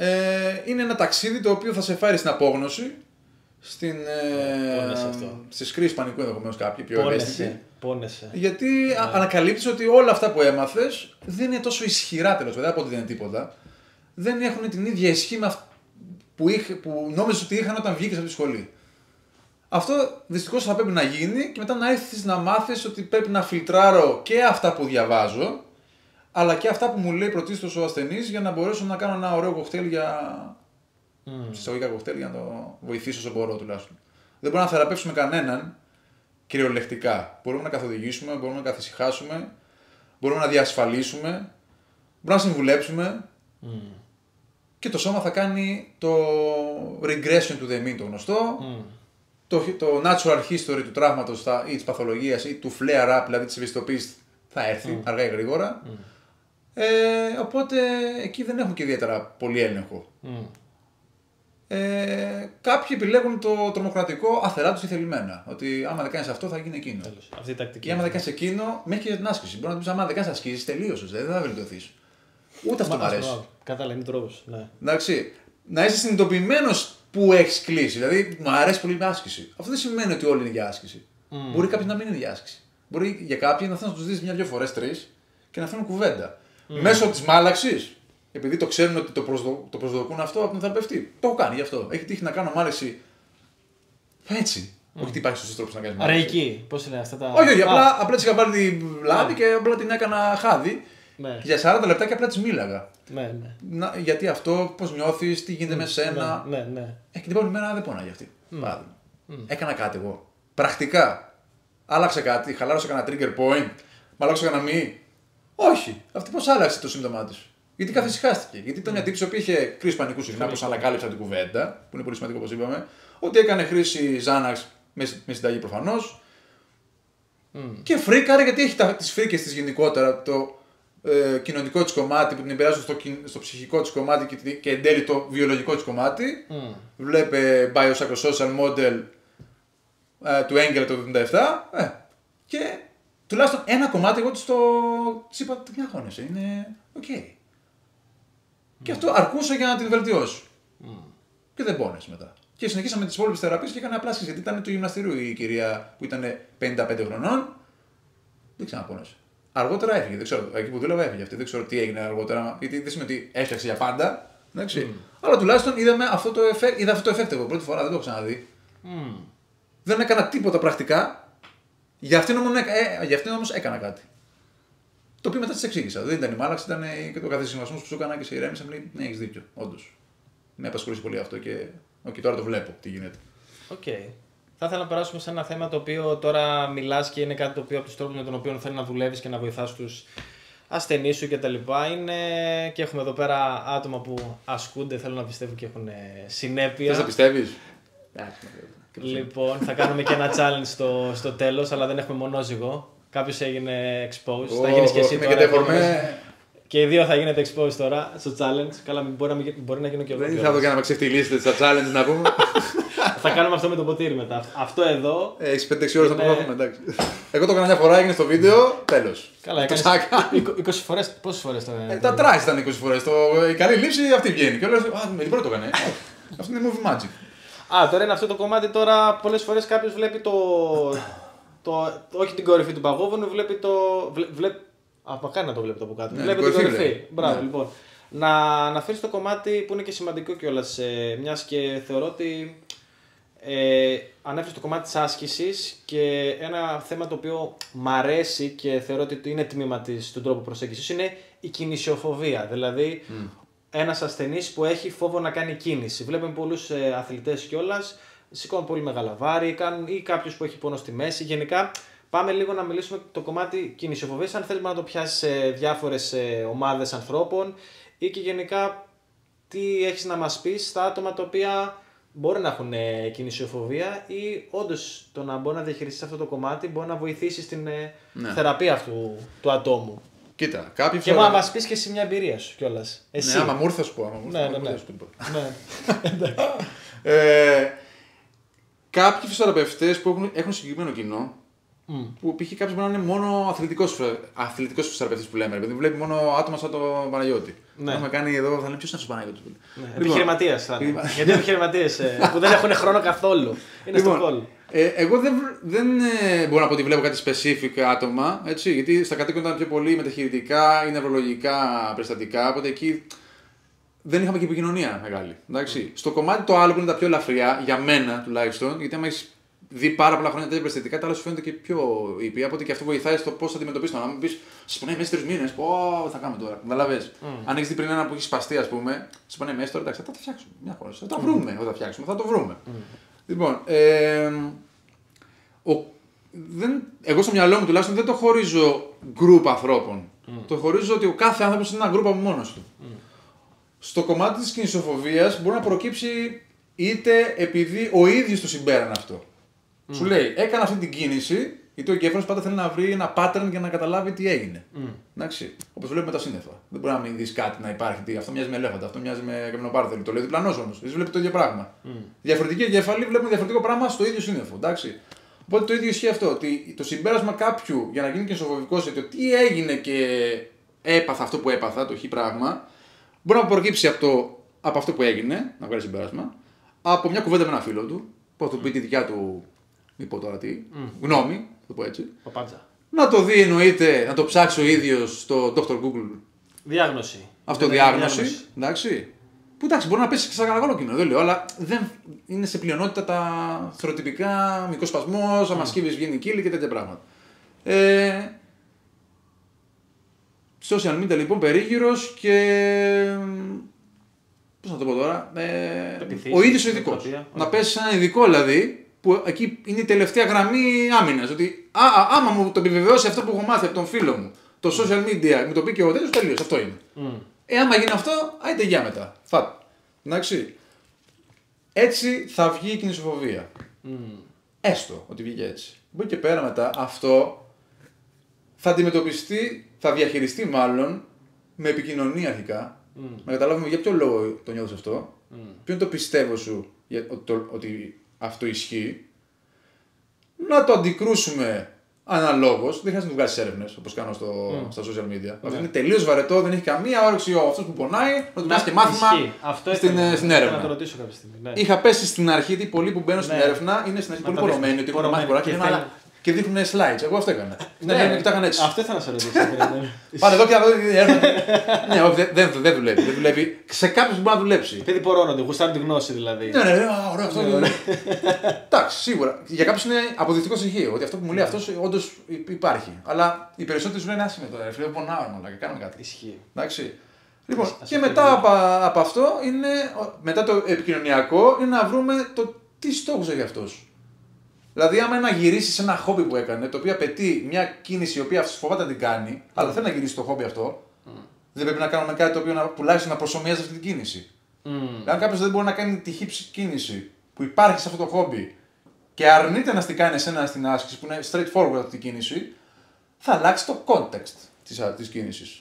είναι ένα ταξίδι το οποίο θα σε φέρει στην απόγνωση. Στις κρίσεις πανικού ενδεχομένως κάποιοι πιο ευαίσθητοι. Πόνεσαι. Γιατί ανακαλύπτεις ότι όλα αυτά που έμαθες δεν είναι τόσο ισχυρά τέλος πάντων, από ότι δεν είναι τίποτα. Δεν έχουν την ίδια ισχύ που νόμιζες ότι είχαν όταν βγήκες από τη σχολή. Αυτό δυστυχώς θα πρέπει να γίνει και μετά να έρθεις να μάθεις ότι πρέπει να φιλτράρω και αυτά που διαβάζω, αλλά και αυτά που μου λέει πρωτίστως ο ασθενής για να μπορέσω να κάνω ένα ωραίο κοκτέιλ συσταγωγικά κοκτέιλ για να το βοηθήσω όσο μπορώ τουλάχιστον. Δεν μπορούμε να θεραπεύσουμε κανέναν κυριολεκτικά. Μπορούμε να καθοδηγήσουμε, μπορούμε να καθησυχάσουμε, μπορούμε να διασφαλίσουμε, μπορούμε να συμβουλέψουμε και το σώμα θα κάνει το regression to the mean, το γνωστό, το natural history του τραύματος ή της παθολογίας ή του flare-up, δηλαδή της ευαισθητοποίησης, θα έρθει αργά ή γρήγορα. Οπότε εκεί δεν έχουμε και ιδιαίτερα πολύ έλεγχο. Κάποιοι επιλέγουν το τρομοκρατικό αθερά τους ή θελημένα. Ότι άμα δεν κάνεις αυτό θα γίνει εκείνο. Αυτή η τακτική. Ή άμα δεν κάνεις εκείνο, μέχρι και την άσκηση. Μπορεί να του πει: άμα δεν κάνεις ασκήσεις, τελείωσες. Δεν θα βελτιωθείς. Ούτε αυτό μου αρέσει. Κατάλαβα, είναι τρόπος. Ναι. Εντάξει. Να είσαι συνειδητοποιημένος που έχεις κλείσει. Δηλαδή, μου αρέσει πολύ η άσκηση. Αυτό δεν σημαίνει ότι όλοι είναι για άσκηση. Μπορεί κάποιοι να μην είναι για άσκηση. Μπορεί για κάποιοι να θέλουν να του δεις μια-δυο φορές, τρεις και να θέλουν κουβέντα. Μέσω της μάλαξης. Επειδή το ξέρουν ότι το προσδοκούν αυτό από τον θεραπευτή. Το έχω κάνει γι' αυτό. Έχει τύχει να κάνω μάλαξη. Έτσι. Όχι ότι υπάρχει σωστός τρόπος να κάνεις μάλαξη. Ρεϊκή. Πώς είναι αυτά τα. Όχι, απλά της είχα πάρει την λάδι και απλά την έκανα χάδι. Για 40 λεπτά και απλά της μίλαγα. Γιατί αυτό, πώς νιώθεις, τι γίνεται μέσα σε ένα. Και την επόμενη μέρα δεν πόναγε αυτή. Έκανα κάτι εγώ. Πρακτικά. Άλλαξε κάτι, χαλάρωσα κανένα trigger point, μαλάξα κανένα μη. Όχι. Αυτή πώς άλλαξε το σύμπτωμά της. Γιατί καθησυχάστηκε. Γιατί ήταν μια τύψη που είχε κρίση πανικού συχνά, όπως ανακάλυψε από την κουβέντα, που είναι πολύ σημαντικό όπως είπαμε, ότι έκανε χρήση Ζάναξ με συνταγή προφανώς. Και φρίκαρε γιατί έχει τις φρίκες της γενικότερα, το κοινωνικό της κομμάτι που την επηρεάζουν στο ψυχικό της κομμάτι και εν τέλει το βιολογικό της κομμάτι. Βλέπε biopsychosocial model του Έγκελα το 1977. Και τουλάχιστον ένα κομμάτι εγώ της είπα: μια αγώνεσαι, είναι οκ. Και αυτό αρκούσε για να την βελτιώσω. Και δεν πόνεσε μετά. Και συνεχίσαμε τις υπόλοιπες θεραπείες και έκανε απλά γιατί ήταν του γυμναστηρίου η κυρία που ήταν 55 χρονών. Δεν ξαναπώνεσε. Αργότερα έφυγε, δεν ξέρω. Εκεί που δούλευα έφυγε αυτή. Δεν ξέρω τι έγινε αργότερα. Γιατί δεν σημαίνει ότι έφτιαξε για πάντα. Αλλά τουλάχιστον είδα αυτό το effect εγώ πρώτη φορά, δεν το έχω ξαναδεί. Δεν έκανα τίποτα πρακτικά. Για αυτήν όμως έκανα κάτι. Το οποίο μετά της εξήγησα. Δεν ήταν η μάλαξη, ήταν και το καθησυχασμό που σου έκανα και σε ηρέμησα. Μου λέει: ναι, έχεις δίκιο. Όντως. Με απασχολήσει πολύ αυτό και τώρα το βλέπω τι γίνεται. Οκ. Θα ήθελα να περάσουμε σε ένα θέμα το οποίο τώρα μιλάς και είναι κάτι το οποίο από τους τρόπους με τον οποίο θέλει να δουλεύεις και να βοηθάς τους ασθενείς σου κτλ. Είναι και έχουμε εδώ πέρα άτομα που ασκούνται, θέλω να πιστεύω και έχουν συνέπεια. Θες να πιστεύεις? Λοιπόν, θα κάνουμε και ένα challenge στο τέλος, αλλά δεν έχουμε μονόζυγο. Κάποιος έγινε exposed, θα γίνεις και εσύ τώρα. Και οι δύο θα γίνετε exposed τώρα στο challenge. Καλά, μπορεί να γίνω και εγώ. Δεν θα το κάναμε ξεφτυλίσετε στα challenge να πούμε. Θα κάνουμε αυτό με το ποτήρι μετά. Αυτό εδώ. Έχεις 5-6 ώρες να το μάθουμε, εντάξει. Εγώ το έκανα μια φορά, έγινε στο βίντεο, τέλος. Καλά, 20 φορές. Πόσες φορές το έκανα? Τα tries ήταν 20 φορές. Η καλή λήψη αυτή βγαίνει. Και όλες. Με την πρώτη το έκανε. Αυτό είναι movie magic. Τώρα είναι αυτό το κομμάτι. Τώρα πολλές φορές κάποιος βλέπει όχι την κορυφή του παγόβουνου, βλέπει το. Μακάρι να το βλέπει από κάτω. Βλέπει την κορυφή. Μπράβο, λοιπόν. Να αναφέρεις το κομμάτι που είναι και σημαντικό κιόλας, μιας και θεωρώ ότι ανέφερες το κομμάτι της άσκησης και ένα θέμα το οποίο μ' αρέσει και θεωρώ ότι είναι τμήμα του τρόπου προσέγγισης είναι η κινησιοφοβία. Δηλαδή, ένας ασθενής που έχει φόβο να κάνει κίνηση. Βλέπουμε πολλούς αθλητές κιόλας, σηκώνουν πολύ μεγάλα βάρη ή κάποιος που έχει πόνο στη μέση. Γενικά, πάμε λίγο να μιλήσουμε το κομμάτι κινησιοφοβίας, αν θέλουμε να το πιάσεις σε διάφορες ομάδες ανθρώπων ή και γενικά τι έχεις να μας πεις στα άτομα τα οποία μπορεί να έχουν κινησιοφοβία ή όντως το να μπορεί να διαχειριστείς αυτό το κομμάτι μπορεί να βοηθήσει στην θεραπεία αυτού του ατόμου. Κοίτα, κάποιοι και να μας πεις και εσύ μια εμπειρία σου κιόλας. Εσύ. Ναι, άμα μου ήρθε θα σου πω. Ναι. Κάποιοι φυσιοθεραπευτές που έχουν συγκεκριμένο κοινό, που π.χ. κάποιος μπορεί να είναι μόνο αθλητικός φυσιοθεραπευτής που λέμε, επειδή βλέπει μόνο άτομα σαν τον Παναγιώτη. Ναι. Έχουμε κάνει εδώ, θα λέμε ποιος είναι αυτός ο Παναγιώτης. Επιχειρηματίας θα είναι. Γιατί επιχειρηματίες που δεν έχουν χρόνο καθόλου. Είναι στο κόλλο. Εγώ δεν μπορώ να πω ότι βλέπω κάτι specific άτομα, έτσι, γιατί στα κατοίκοντα ήταν πιο πολύ μεταχειρητικά ή νευρολογικά περιστατικά, οπότε εκεί δεν είχαμε και επικοινωνία μεγάλη. Στο κομμάτι το άλλο που είναι τα πιο ελαφριά, για μένα τουλάχιστον, γιατί άμα έχεις δει πάρα πολλά χρόνια τέτοια περιστατικά, τα άλλα σου φαίνονται και πιο ήπια, οπότε και αυτό βοηθάει στο πώς θα αντιμετωπίσεις τον. Αν μου πεις, σου πονάει μέσα 3 μήνες, θα κάνουμε τώρα. Καταλαβες. Αν έχεις δει πριν ένα που έχει σπαστεί, ας πούμε, σου πονάει μέσα τώρα, εντάξει, θα τα φτιάξουμε. Μια χώρα. Θα τα βρούμε όταν φτιάξουμε, θα το βρούμε. Λοιπόν, εγώ στο μυαλό μου τουλάχιστον δεν το χωρίζω group ανθρώπων. Το χωρίζω ότι ο κάθε άνθρωπος είναι ένα group από μόνος του. Στο κομμάτι της κινησιοφοβίας μπορεί να προκύψει είτε επειδή ο ίδιος το συμπέρανε αυτό. Σου λέει, έκανα αυτή την κίνηση, γιατί ο εγκέφαλος πάντα θέλει να βρει ένα pattern για να καταλάβει τι έγινε. Εντάξει. Όπως βλέπουμε τα σύννεφα. Δεν μπορεί να μην δεις κάτι να υπάρχει. Αυτό μοιάζει με ελέφαντα, αυτό μοιάζει με καπνοπάρδελο. Το λέει διπλανός όμως. Εσείς βλέπετε το ίδιο πράγμα. Διαφορετικοί εγκέφαλοι βλέπουν διαφορετικό πράγμα στο ίδιο σύννεφο. Εντάξει. Οπότε το ίδιο ισχύει αυτό. Ότι το συμπέρασμα κάποιου για να γίνει κινησιοφοβικός, ότι τι έγινε και έπαθα αυτό που έπαθα, το χ πράγμα, μπορεί να προκύψει από αυτό που έγινε, να βγάλει συμπέρασμα, από μια κουβέντα με ένα φίλο του, που θα του πει τη δικιά του. Μην πω τώρα τι. Γνώμη, θα το πω έτσι. Παπάντζα. Να το δει εννοείται, να το ψάξει ο ίδιος στο Dr. Google. Διάγνωση. Αυτοδιάγνωση. Εντάξει. Που εντάξει, μπορεί να πέσει και σαν καραγόλοκινο, δεν λέω, αλλά δεν είναι σε πλειονότητα τα θεροτυπικά, μικρός σπασμός, άμα σκύβεις βγαίνει κύλη και τέτοια πράγματα. Social media λοιπόν περίγυρος και. Πώς να το πω τώρα. Ο ίδιος ο ειδικός. Να πέσει σε έναν ειδικό δηλαδή. Που εκεί είναι η τελευταία γραμμή άμυνας. Ότι άμα μου το επιβεβαιώσει αυτό που έχω μάθει από τον φίλο μου, το social media, μου το πει και ο τέτοιος, τελείως. Αυτό είναι. Άμα γίνει αυτό, άιτε γεια μετά. Εντάξει. Έτσι θα βγει η κινησιοφοβία. Έστω ότι βγήκε έτσι. Από εκεί και πέρα μετά αυτό θα αντιμετωπιστεί, θα διαχειριστεί μάλλον με επικοινωνία αρχικά. Να καταλάβουμε για ποιο λόγο το νιώθεις αυτό. Ποιο είναι το πιστεύω σου ότι αυτό ισχύει. να το αντικρούσουμε αναλόγως. Δεν χρειάζεται να του βγάλεις έρευνες όπως κάνω στα social media. Αυτό είναι τελείως βαρετό, δεν έχει καμία όρεξη αυτός που πονάει να του βγάλεις και μάθημα στην έρευνα. Να το ρωτήσω κάποια στιγμή. Ναι. Είχα πέσει στην αρχή ότι πολλοί που μπαίνουν στην έρευνα είναι στην αρχή πολύ πορωμένοι ότι έχουν μάθει πολλά και δείχνουν slides. Εγώ αυτό έκανα. Ναι, κοιτάγαν έτσι. Αυτό ήθελα να σε ρωτήσω. Πάνε εδώ και εδώ. Ναι, δεν δουλεύει. Σε κάποιους μπορεί να δουλέψει. Επειδή πορώνονται, γουστάρουν τη γνώση δηλαδή. Ναι, ωραίο αυτό. Εντάξει, σίγουρα. Για κάποιους είναι αποδεικτικό στοιχείο ότι αυτό που μου λέει αυτός όντως υπάρχει. Αλλά οι περισσότεροι σου λένε άσχημο τώρα. Φίλε, πονάω όλα και κάνουμε κάτι. Ισχύει. Εντάξει. Λοιπόν, και μετά από αυτό είναι, μετά το επικοινωνιακό, είναι να βρούμε το τι στόχος έχει αυτός. Δηλαδή, άμα να γυρίσει σε ένα χόμπι που έκανε, το οποίο απαιτεί μια κίνηση η οποία φοβάται να την κάνει, αλλά θέλει να γυρίσει το χόμπι αυτό, δεν πρέπει να κάνουμε κάτι το οποίο τουλάχιστον να προσωμιάζει αυτή την κίνηση. Αν κάποιο δεν μπορεί να κάνει τη χύψη κίνηση που υπάρχει σε αυτό το χόμπι και αρνείται να την κάνει εσένα στην άσκηση, που είναι straightforward αυτή η κίνηση, θα αλλάξει το context της κίνησης.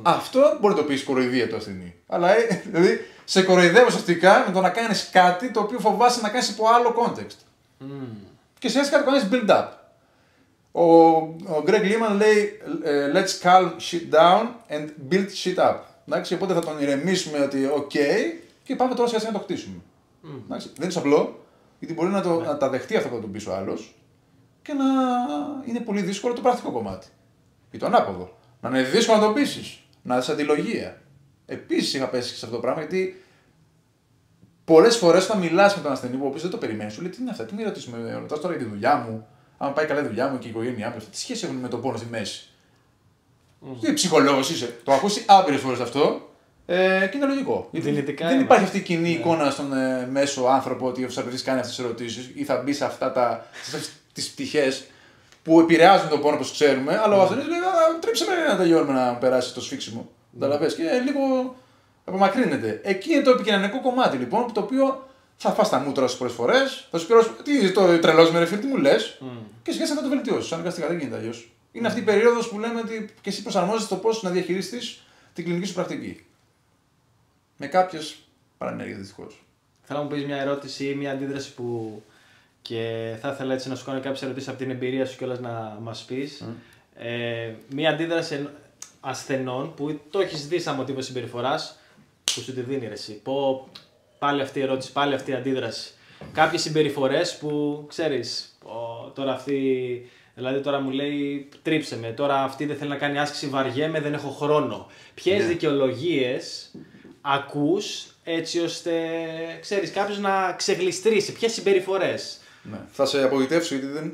Αυτό μπορεί να το πει κοροϊδία του ασθενή. Αλλά δηλαδή σε κοροϊδεύω ουσιαστικά με το να κάνει κάτι το οποίο φοβάσαι να κάνει υπό άλλο context. Και σε κάτι το κάνει build up. Ο Greg Lehman λέει let's calm shit down and build shit up. Εντάξει, οπότε θα τον ηρεμήσουμε ότι ok και πάμε τώρα σιγά να το χτίσουμε. Εντάξει, δεν είναι απλό, γιατί μπορεί να τα δεχτεί αυτό που θα τον πει ο άλλος και να είναι πολύ δύσκολο το πρακτικό κομμάτι. Ή το ανάποδο. Να είναι δύσκολο να το πείσεις. Να δεις αντιλογία. Επίσης είχα πέσει σε αυτό το πράγμα γιατί πολλές φορές όταν μιλάς με τον ασθενή που δεν το περιμένει, σου λέει τι είναι αυτά, τι με ρωτήσεις, με ρωτάς τώρα για τη δουλειά μου, αν πάει καλά η δουλειά μου και η οικογένειά μου, τι σχέση έχουν με τον πόνο στη μέση. Τι ψυχολόγος είσαι, το ακούσει άπειρες φορές αυτό και είναι λογικό. Δεν υπάρχει αυτή η κοινή εικόνα στον μέσο άνθρωπο ότι ο θεραπευτής κάνει αυτές τις ερωτήσεις ή θα μπει σε τις πτυχές που επηρεάζουν τον πόνο όπως ξέρουμε, αλλά ο ασθενής λέει τρίψε με να τελειώνουμε να περάσει το σφίξιμο. Καταλαβες, και λίγο απομακρύνεται. Εκεί είναι το επικοινωνιακό κομμάτι λοιπόν, το οποίο θα φας τα μούτρα σου πολλές φορές, θα σου πει τι το τρελός με ρε φίλε, τι μου λες, και σιγά σιγά θα το βελτιώσεις. Αναγκαστικά δεν γίνεται αλλιώς. Είναι αυτή η περίοδος που λέμε ότι και εσύ προσαρμόζεσαι το πώς να διαχειριστείς την κλινική σου πρακτική. Με κάποιες παρανέργειες δυστυχώς. Θέλω να μου πεις μια ερώτηση ή μια αντίδραση που. Και θα ήθελα έτσι να σου κάνω κάποιες ερωτήσεις από την εμπειρία σου κιόλας να μας πεις. Μια αντίδραση ασθενών που το έχεις δει σαν μοτίβο συμπεριφοράς που σου τη δίνει ρε εσύ. Πάλι αυτή η ερώτηση, πάλι αυτή η αντίδραση. Κάποιες συμπεριφορές που ξέρεις, τώρα αυτή, δηλαδή τώρα μου λέει τρίψε με, τώρα αυτή δεν θέλει να κάνει άσκηση, βαριέμαι, δεν έχω χρόνο. Ποιες δικαιολογίες ακούς έτσι ώστε ξέρεις κάποιος να ξεγλιστρήσει, ποιες συμπεριφορές. Ναι. Θα σε απογοητεύσω γιατί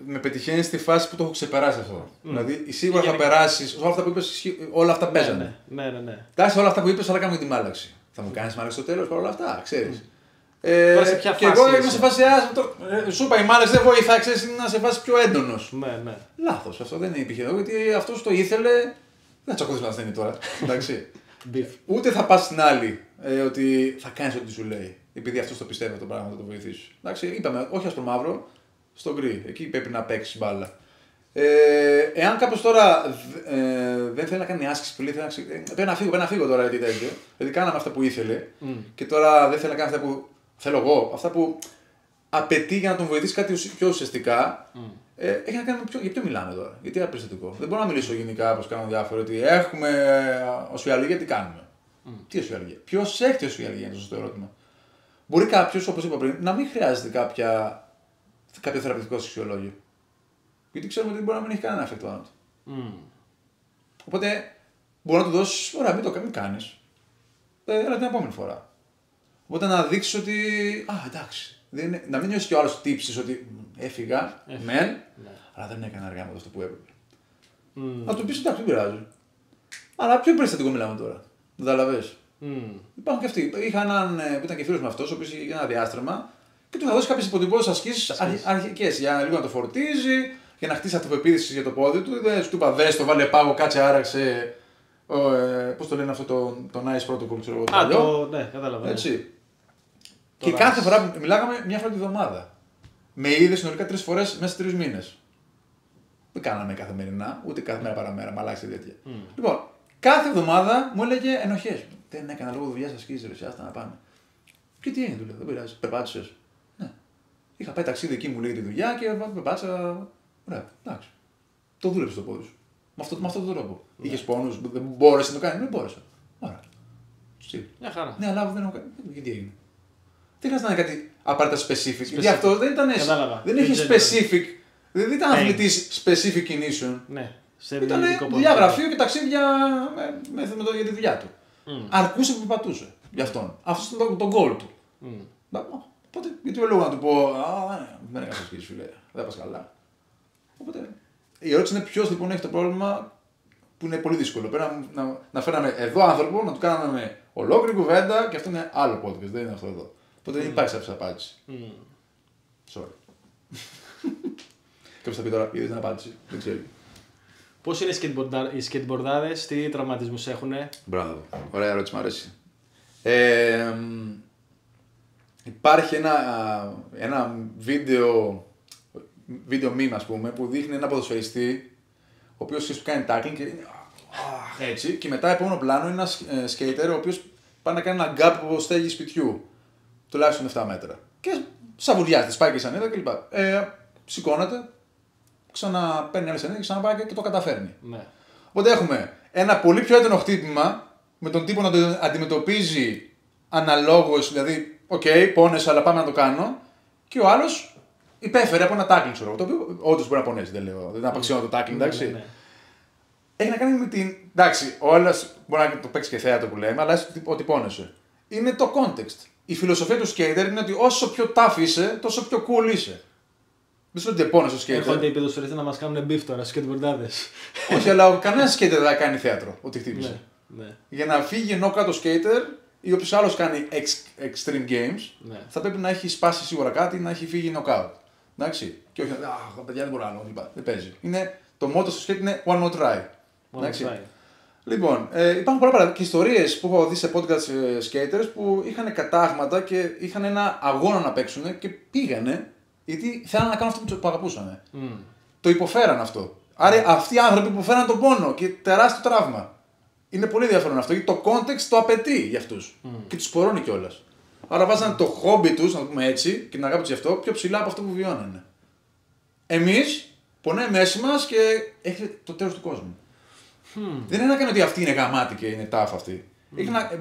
με πετυχαίνει στη φάση που το έχω ξεπεράσει αυτό. Δηλαδή σίγουρα θα περάσει. Όλα αυτά που είπες, όλα αυτά παίζανε. Ναι. Εντάξει, όλα αυτά που είπες, αλλά κάνουμε την μάλαξη. Θα μου κάνεις μάλαξη στο τέλος παρόλα αυτά, ξέρεις. Και εγώ είμαι σε φάση. Σου είπα η μάλαξη δεν βοηθά, ξέρεις, είναι να σε φάση πιο έντονος. Ναι. Λάθος, αυτό δεν είναι επιχειρηματικό γιατί αυτός το ήθελε. Δεν τσακωθείς να ασθενεί τώρα. Εντάξει. Ούτε θα πας στην άλλη ότι θα κάνεις ό,τι σου λέει. Επειδή αυτό το πιστεύει το πράγμα, θα το βοηθήσει. Εντάξει, είπαμε, όχι άσπρο μαύρο, στο γκρι. Εκεί πρέπει να παίξει μπάλα. Εάν κάποιος τώρα δεν θέλει να κάνει άσκηση πολύ, πρέπει να φύγω τώρα γιατί τέτοιο. Δηλαδή κάναμε αυτά που ήθελε και τώρα δεν θέλει να κάνει αυτά που θέλω εγώ. Αυτά που απαιτεί για να τον βοηθήσει κάτι πιο ουσιαστικά. Έχει να κάνει με για ποιο μιλάμε τώρα. Γιατί είναι περιστατικό. Δεν μπορώ να μιλήσω γενικά όπως κάνουν διάφοροι ότι έχουμε οσφιαλγία, τι κάνουμε. Τι οσφιαλγία. Ποιος έχει οσφιαλγία, είναι το σωστό ερώτημα. Μπορεί κάποιος, όπως είπα πριν, να μην χρειάζεται κάποιο θεραπευτικό αξιολόγιο. Γιατί ξέρουμε ότι μπορεί να μην έχει κανένα effect πάνω του. Οπότε μπορεί να του δώσει, ωραία, μην κάνεις. Αλλά την επόμενη φορά. Οπότε να δείξει ότι. Εντάξει. Να μην νιώσει κι ο άλλος τύψεις ότι έφυγα, μεν, αλλά δεν έκανα αργά με αυτό που έπρεπε. Να του πεις εντάξει, δεν πειράζει. Αλλά ποιο περιστατικό μιλάμε τώρα. Δεν καταλαβες. Υπάρχουν και αυτοί. Είχα έναν που ήταν και φίλος με αυτός, ο οποίος είχε ένα διάστρεμα και του είχα δώσει κάποιες υποτυπώσεις ασκήσεις αρχικές για λίγο να το φορτίζει, για να χτίσει αυτοπεποίθηση για το πόδι του. Δεν του είπα δες το, βάλε πάγο, κάτσε, άραξε. Πώς το λένε αυτό το nice protocol, ξέρω εγώ. Ναι, κατάλαβα. Έτσι. Και κάθε φορά που μιλάγαμε μια φορά τη βδομάδα. Με είδε συνολικά 3 φορές μέσα σε 3 μήνες. Δεν κάναμε καθημερινά, ούτε κάθε μέρα παραμέρα, μαλάξει τέτοια. Λοιπόν, κάθε εβδομάδα μου έλεγε ενοχές. Δεν έκανα λόγω δουλειά ασκήσεις, ρε, άστα να πάμε. Και τι έγινε, του λέω, δεν πειράζει, περπάτησες. Ναι. Είχα πάει ταξίδι εκεί, μου λέει τη δουλειά και πάτσα. Ωραία, εντάξει. Το δούλεψε το πόδι σου. Με αυτόν τον τρόπο. Ναι. Είχε πόνους, δεν μπόρεσε να το κάνει, δεν μπόρεσε. Ωραία. Μια χαρά. Ναι, αλλά δεν έχω κάνει. Γιατί έγινε. Δεν χρειάζεται να είναι κάτι απαραίτητα specific. Γιατί αυτό δεν ήταν. Δεν είχε specific. Δεν ήταν αθλητή specific kinition. Ναι. Ήταν δουλειά γραφείο και ταξίδια για τη δουλειά του. Αρκούσε που πατούσε για αυτόν. Αυτό ήταν το goal του. Οπότε, γιατί ο λόγο να του πω, δεν έκανε σχέση, φίλε, δεν πα καλά. Οπότε, η ερώτηση είναι ποιο λοιπόν έχει το πρόβλημα που είναι πολύ δύσκολο. Πέρα να φέραμε εδώ άνθρωπο, να του κάναμε ολόκληρη κουβέντα και αυτό είναι άλλο podcast, δεν είναι αυτό εδώ. Οπότε δεν υπάρχει σαφή απάντηση. Sorry. Κάποιο θα πει τώρα, είδε την απάντηση, δεν ξέρει. Πώς είναι οι skateboardάδες, τι τραυματισμούς έχουνε? Μπράβο, ωραία ερώτηση, μου αρέσει. Υπάρχει ένα βίντεο meme, ας πούμε, που δείχνει ένα ποδοσφαιριστή ο οποίος κάνει tackling και έτσι, και μετά επόμενο πλάνο είναι ένας skater ο οποίος πάει να κάνει ένα gap από στέγη σπιτιού, τουλάχιστον 7 μέτρα. Και σαβουριάζει, σπάει και η σανίδα κλπ. Σηκώνεται, ξαναπαίρνει άλλη σανίδα και ξαναπάει και το καταφέρνει. Ναι. Οπότε έχουμε ένα πολύ πιο έντονο χτύπημα με τον τύπο να το αντιμετωπίζει αναλόγως, δηλαδή, πόνεσαι, αλλά πάμε να το κάνω. Και ο άλλος υπέφερε από ένα tackling, ξέρω. Το οποίο όντως μπορεί να πονέσει, δεν λέω. Δεν είναι απαξιώνω το tackling, εντάξει. Ναι. Έχει να κάνει με την. Εντάξει, ο άλλος μπορεί να το παίξει και θέατρο που λέμε, αλλά έστω ότι πόνεσαι. Είναι το context. Η φιλοσοφία του skater είναι ότι όσο πιο tough είσαι, τόσο πιο cool είσαι. Δεν σου λέω ότι πόνεσαι στο skater. Έρχονται οι ποδοσφαιριστές να μας κάνουν beef τώρα, skateboardάδες. Όχι, αλλά κανένα skater δεν θα κάνει θέατρο ότι χτύπησε. Ναι. Για να φύγει ενώ κάτω skater ή όποιος άλλος κάνει extreme games, θα πρέπει να έχει σπάσει σίγουρα κάτι, να έχει φύγει knockout. Εντάξει. Και όχι να παιδιά δεν μπορώ άλλο, δεν παίζει. Το motto στο skate είναι one more try. Λοιπόν, υπάρχουν πολλά πράγματα και ιστορίες που έχω δει σε podcast skaters που είχαν κατάγματα και είχαν ένα αγώνα να παίξουν και πήγανε γιατί θέλανε να κάνουν αυτό που αγαπούσαν. Το υποφέραν αυτό. Άρα αυτοί οι άνθρωποι υποφέραν τον πόνο και τεράστιο τραύμα. Είναι πολύ ενδιαφέρον αυτό γιατί το context το απαιτεί για αυτούς και τους πορώνει κιόλας. Άρα βάζανε το χόμπι τους, να το πούμε έτσι, και την αγάπη τους γι' αυτό πιο ψηλά από αυτό που βιώνανε. Εμείς πονάει μέση μας και έχει το τέλος του κόσμου. Δεν είναι να κάνει ότι αυτή είναι γαμάτη και είναι tough αυτή.